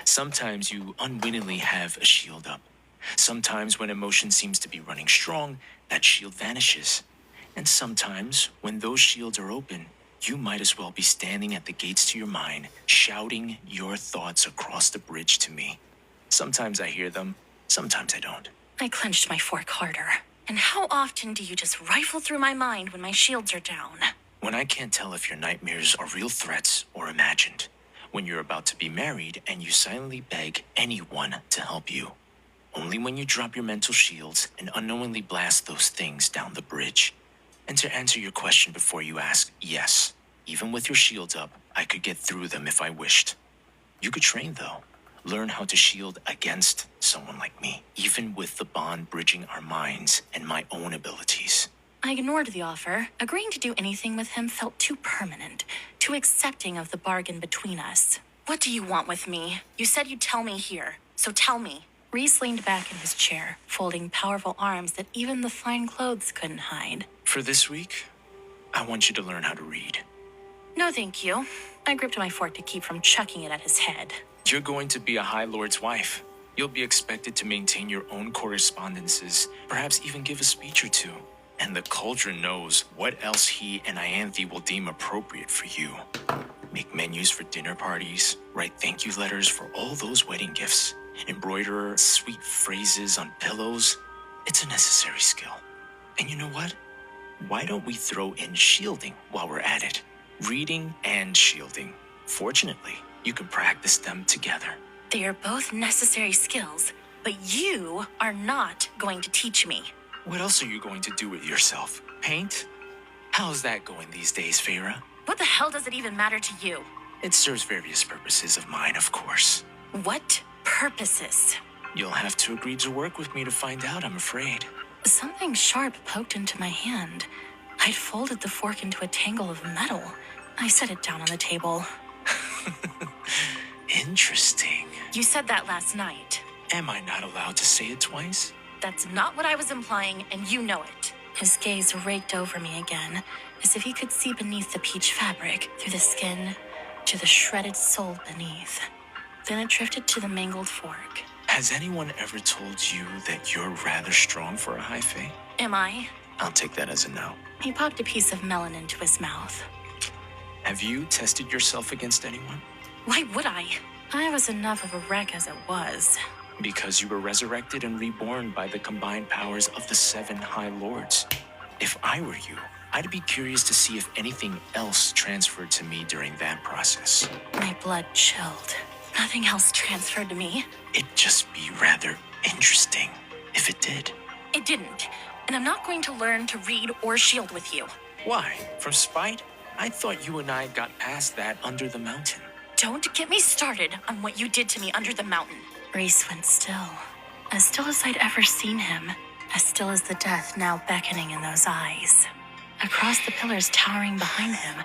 sometimes you unwittingly have a shield up. Sometimes when emotion seems to be running strong, that shield vanishes. And sometimes when those shields are open, you might as well be standing at the gates to your mind, shouting your thoughts across the bridge to me. Sometimes I hear them, sometimes I don't. I clenched my fork harder. And how often do you just rifle through my mind when my shields are down? When I can't tell if your nightmares are real threats or imagined. When you're about to be married and you silently beg anyone to help you. Only when you drop your mental shields and unknowingly blast those things down the bridge. And to answer your question before you ask, yes, even with your shields up, I could get through them if I wished. You could train, though. Learn how to shield against someone like me, even with the bond bridging our minds and my own abilities. I ignored the offer. Agreeing to do anything with him felt too permanent, too accepting of the bargain between us. What do you want with me? You said you'd tell me here, so tell me. Reese leaned back in his chair, folding powerful arms that even the fine clothes couldn't hide. For this week, I want you to learn how to read. No, thank you. I gripped my fork to keep from chucking it at his head. You're going to be a High Lord's wife. You'll be expected to maintain your own correspondences, perhaps even give a speech or two. And the Cauldron knows what else he and Ianthe will deem appropriate for you. Make menus for dinner parties, write thank you letters for all those wedding gifts, embroider sweet phrases on pillows. It's a necessary skill. And you know what? Why don't we throw in shielding while we're at it? Reading and shielding. Fortunately, you can practice them together. They are both necessary skills, but you are not going to teach me. What else are you going to do with yourself? Paint? How's that going these days, Feyre? What the hell does it even matter to you? It serves various purposes of mine, of course. What purposes? You'll have to agree to work with me to find out, I'm afraid. Something sharp poked into my hand. I'd folded the fork into a tangle of metal. I set it down on the table. Interesting. You said that last night. Am I not allowed to say it twice? That's not what I was implying, and you know it. His gaze raked over me again, as if he could see beneath the peach fabric, through the skin, to the shredded soul beneath. Then it drifted to the mangled fork. Has anyone ever told you that you're rather strong for a high fae? Am I? I'll take that as a no. He popped a piece of melon into his mouth. Have you tested yourself against anyone? Why would I? I was enough of a wreck as it was. Because you were resurrected and reborn by the combined powers of the 7 High Lords. If I were you, I'd be curious to see if anything else transferred to me during that process. My blood chilled. Nothing else transferred to me. It'd just be rather interesting if it did. It didn't, and I'm not going to learn to read or shield with you. Why? From spite? I thought you and I got past that under the mountain. Don't get me started on what you did to me under the mountain. Reese went still as I'd ever seen him, as still as the death now beckoning in those eyes. Across the pillars towering behind him,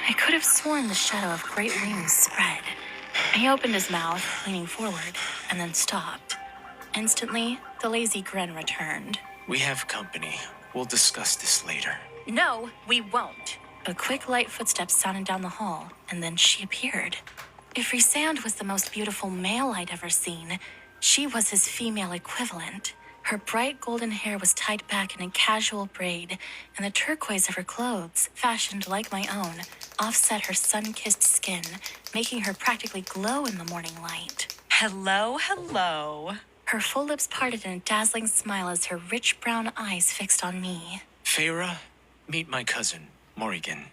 I could have sworn the shadow of great wings spread. He opened his mouth, leaning forward, and then stopped. Instantly, the lazy grin returned. We have company. We'll discuss this later. No, we won't. A quick, light footsteps sounded down the hall, and then she appeared. If Rhysand was the most beautiful male I'd ever seen, she was his female equivalent. Her bright golden hair was tied back in a casual braid, and the turquoise of her clothes, fashioned like my own, offset her sun-kissed skin, making her practically glow in the morning light. Hello, hello. Her full lips parted in a dazzling smile as her rich brown eyes fixed on me. Feyre, meet my cousin, Morrigan.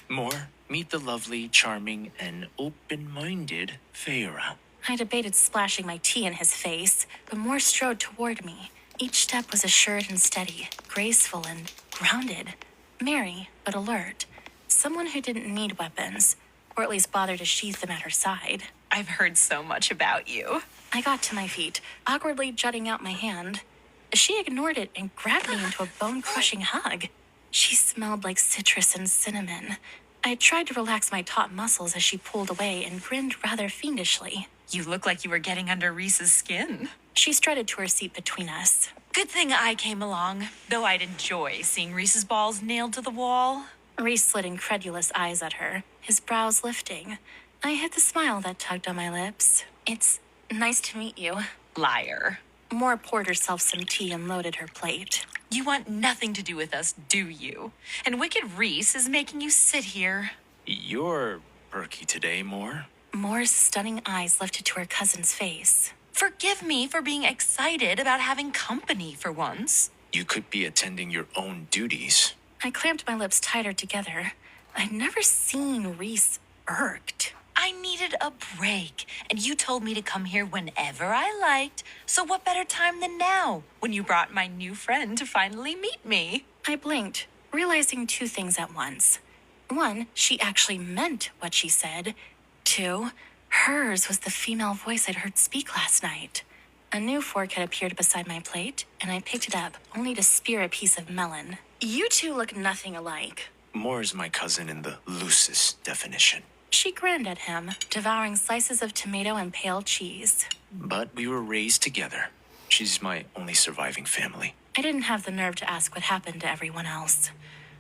Mor, meet the lovely, charming, and open-minded Feyre. I debated splashing my tea in his face, but Mor strode toward me. Each step was assured and steady, graceful and grounded. Merry, but alert. Someone who didn't need weapons, or at least bother to sheath them at her side. I've heard so much about you. I got to my feet, awkwardly jutting out my hand. She ignored it and grabbed me into a bone-crushing hug. She smelled like citrus and cinnamon. I tried to relax my taut muscles as she pulled away and grinned rather fiendishly. You look like you were getting under Reese's skin. She strutted to her seat between us. Good thing I came along, though I'd enjoy seeing Reese's balls nailed to the wall. Reese slid incredulous eyes at her, his brows lifting. I hid the smile that tugged on my lips. It's nice to meet you. Liar. Mor poured herself some tea and loaded her plate. You want nothing to do with us, do you? And Wicked Reese is making you sit here. You're perky today, Mor. Mor's stunning eyes lifted to her cousin's face. Forgive me for being excited about having company for once. You could be attending your own duties. I clamped my lips tighter together. I'd never seen Reese irked. I needed a break, and you told me to come here whenever I liked. So what better time than now, when you brought my new friend to finally meet me? I blinked, realizing 2 things at once. 1, she actually meant what she said. 2, Hers was the female voice I'd heard speak last night. A new fork had appeared beside my plate, and I picked it up, only to spear a piece of melon. You two look nothing alike. Moore is my cousin in the loosest definition. She grinned at him, devouring slices of tomato and pale cheese. But we were raised together. She's my only surviving family. I didn't have the nerve to ask what happened to everyone else,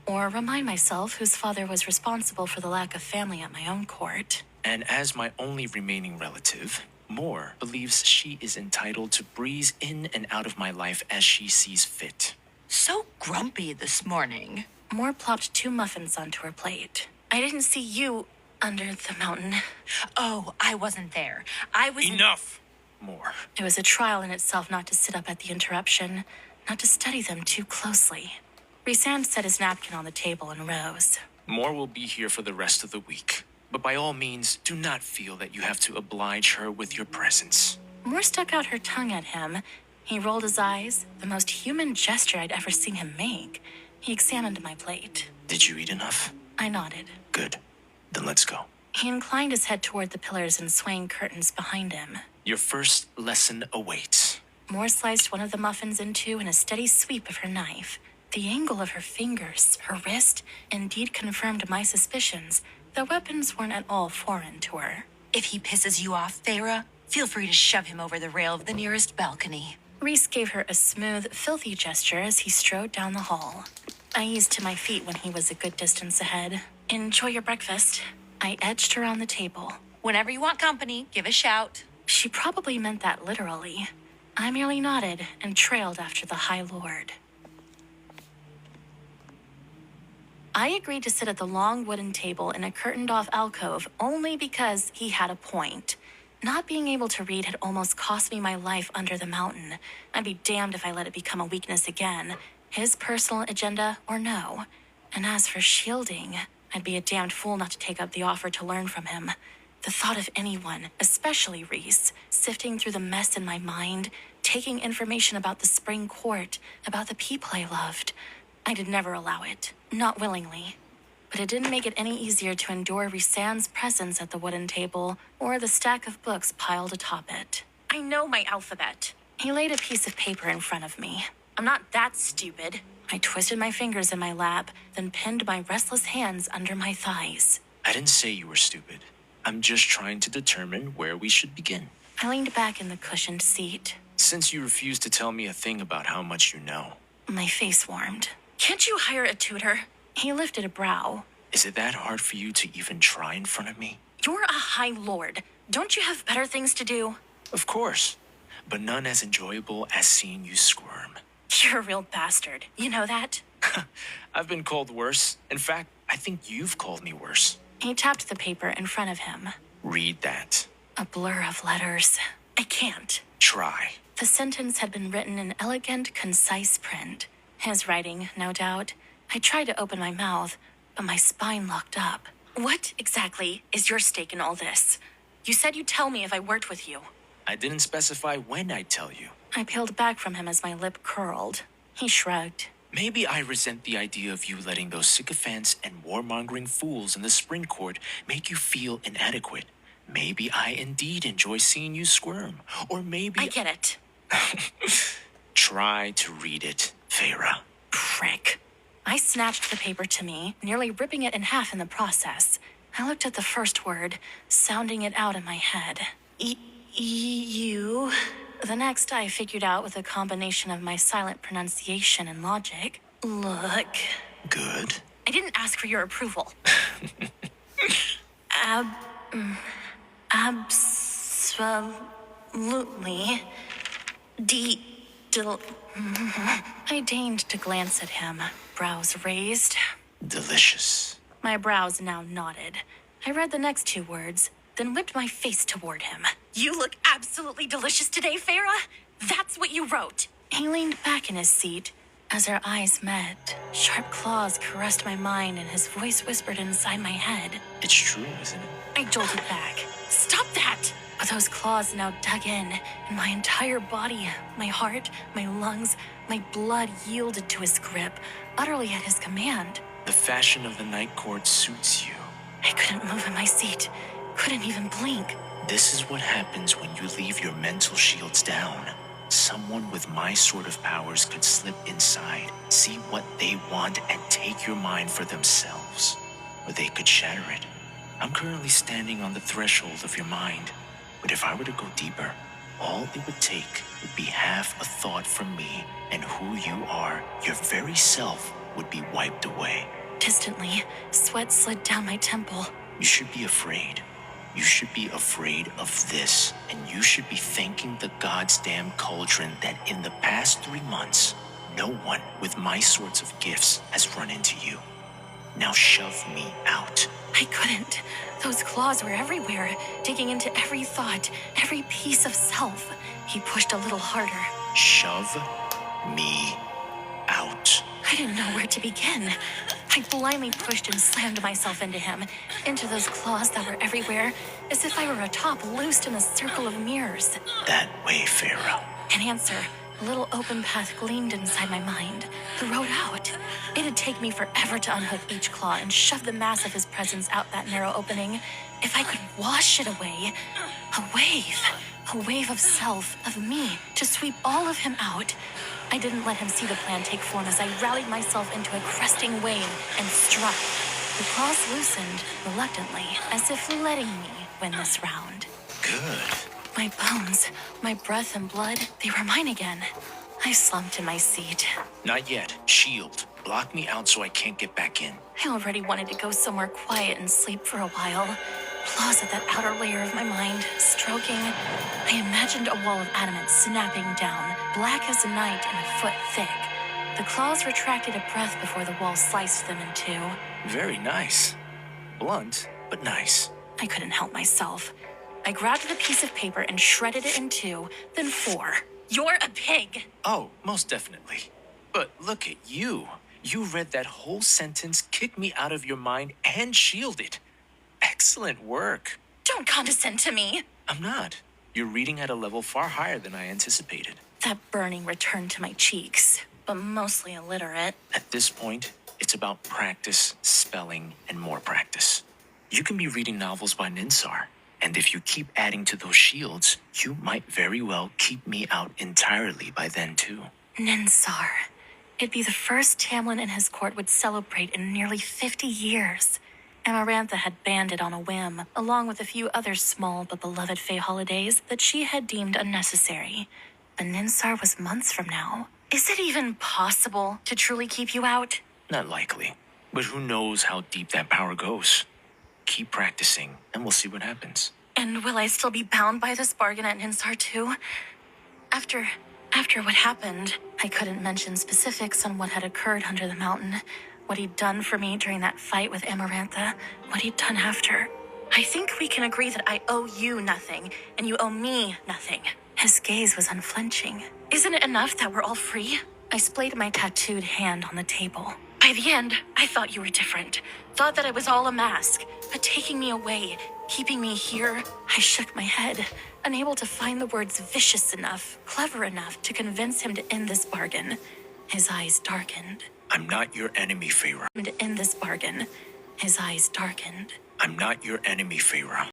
or remind myself whose father was responsible for the lack of family at my own court. And as my only remaining relative, Moore believes she is entitled to breeze in and out of my life as she sees fit. So grumpy this morning. Moore plopped 2 muffins onto her plate. I didn't see you under the mountain. Oh, I wasn't there. I was... Enough! Moore. It was a trial in itself not to sit up at the interruption, not to study them too closely. Rhysand set his napkin on the table and rose. Moore will be here for the rest of the week. But by all means, do not feel that you have to oblige her with your presence. Moore stuck out her tongue at him. He rolled his eyes, the most human gesture I'd ever seen him make. He examined my plate. Did you eat enough? I nodded. Good. Then let's go. He inclined his head toward the pillars and swaying curtains behind him. Your first lesson awaits. Moore sliced one of the muffins in 2 in a steady sweep of her knife. The angle of her fingers, her wrist, indeed confirmed my suspicions. The weapons weren't at all foreign to her. If he pisses you off, Feyre, feel free to shove him over the rail of the nearest balcony. Rhys gave her a smooth, filthy gesture as he strode down the hall. I eased to my feet when he was a good distance ahead. Enjoy your breakfast. I edged around the table. Whenever you want company, give a shout. She probably meant that literally. I merely nodded and trailed after the High Lord. I agreed to sit at the long wooden table in a curtained-off alcove only because he had a point. Not being able to read had almost cost me my life under the mountain. I'd be damned if I let it become a weakness again. His personal agenda or no. And as for shielding, I'd be a damned fool not to take up the offer to learn from him. The thought of anyone, especially Rhys, sifting through the mess in my mind, taking information about the spring court, about the people I loved. I did never allow it. Not willingly. But it didn't make it any easier to endure Rhysand's presence at the wooden table or the stack of books piled atop it. I know my alphabet. He laid a piece of paper in front of me. I'm not that stupid. I twisted my fingers in my lap, then pinned my restless hands under my thighs. I didn't say you were stupid. I'm just trying to determine where we should begin. I leaned back in the cushioned seat. Since you refuse to tell me a thing about how much you know. My face warmed. Can't you hire a tutor? He lifted a brow. Is it that hard for you to even try in front of me? You're a High Lord. Don't you have better things to do? Of course. But none as enjoyable as seeing you squirm. You're a real bastard. You know that? I've been called worse. In fact, I think you've called me worse. He tapped the paper in front of him. Read that. A blur of letters. I can't. Try. The sentence had been written in elegant, concise print. His writing, no doubt. I tried to open my mouth, but my spine locked up. What exactly is your stake in all this? You said you'd tell me if I worked with you. I didn't specify when I'd tell you. I peeled back from him as my lip curled. He shrugged. Maybe I resent the idea of you letting those sycophants and warmongering fools in the spring court make you feel inadequate. Maybe I indeed enjoy seeing you squirm. Or maybe... I get it. Try to read it, Feyre. Prick. I snatched the paper to me, nearly ripping it in half in the process. I looked at the first word, sounding it out in my head. You. The next I figured out with a combination of my silent pronunciation and logic. Look. Good. I didn't ask for your approval. Absolutely. I deigned to glance at him, brows raised. Delicious. My brows now nodded. I read the next 2 words, then whipped my face toward him. You look absolutely delicious today, Feyre. That's what you wrote. He leaned back in his seat. As our eyes met, sharp claws caressed my mind and his voice whispered inside my head. It's true, isn't it? I jolted back. Stop that! But those claws now dug in, and my entire body, my heart, my lungs, my blood yielded to his grip, utterly at his command. The fashion of the night court suits you. I couldn't move in my seat, couldn't even blink. This is what happens when you leave your mental shields down. Someone with my sort of powers could slip inside, see what they want, and take your mind for themselves. Or they could shatter it. I'm currently standing on the threshold of your mind. But if I were to go deeper, all it would take would be half a thought from me, and who you are, your very self, would be wiped away. Distantly, sweat slid down my temple. You should be afraid. You should be afraid of this, and you should be thanking the God's damn cauldron that in the past 3 months, no one with my sorts of gifts has run into you. Now shove me out. I couldn't. Those claws were everywhere, digging into every thought, every piece of self. He pushed a little harder. Shove me out. I didn't know where to begin. I blindly pushed and slammed myself into him, into those claws that were everywhere, as if I were a top loosed in a circle of mirrors. That way, Pharaoh. An answer, a little open path gleamed inside my mind. The road out. It'd take me forever to unhook each claw and shove the mass of his presence out that narrow opening. If I could wash it away, a wave of self, of me, to sweep all of him out. I didn't let him see the plan take form as I rallied myself into a cresting wave and struck. The claws loosened, reluctantly, as if letting me win this round. Good. My bones, my breath and blood, they were mine again. I slumped in my seat. Not yet. Shield. Block me out so I can't get back in. I already wanted to go somewhere quiet and sleep for a while. Claws at that outer layer of my mind, stroking. I imagined a wall of adamant snapping down, black as the night and a foot thick. The claws retracted a breath before the wall sliced them in two. Very nice. Blunt, but nice. I couldn't help myself. I grabbed the piece of paper and shredded it in two, then four. You're a pig. Oh, most definitely. But look at you. You read that whole sentence, kicked me out of your mind, and shielded. Excellent work. Don't condescend to me. I'm not. You're reading at a level far higher than I anticipated. That burning returned to my cheeks, but mostly illiterate. At this point, it's about practice, spelling, and more practice. You can be reading novels by Ninsar, and if you keep adding to those shields, you might very well keep me out entirely by then too. Ninsar. It'd be the first Tamlin and his court would celebrate in nearly 50 years. Amarantha had banned it on a whim, along with a few other small but beloved Fae holidays that she had deemed unnecessary. But Ninsar was months from now. Is it even possible to truly keep you out? Not likely. But who knows how deep that power goes. Keep practicing, and we'll see what happens. And will I still be bound by this bargain at Ninsar too? After what happened, I couldn't mention specifics on what had occurred under the mountain, what he'd done for me during that fight with Amarantha, what he'd done after. I think we can agree that I owe you nothing, and you owe me nothing. His gaze was unflinching. Isn't it enough that we're all free? I splayed my tattooed hand on the table. By the end, I thought you were different. Thought that I was all a mask. But taking me away, keeping me here, I shook my head, unable to find the words vicious enough, clever enough to convince him to end this bargain. His eyes darkened. I'm not your enemy, Feyre. To end this bargain. His eyes darkened. I'm not your enemy, Feyre.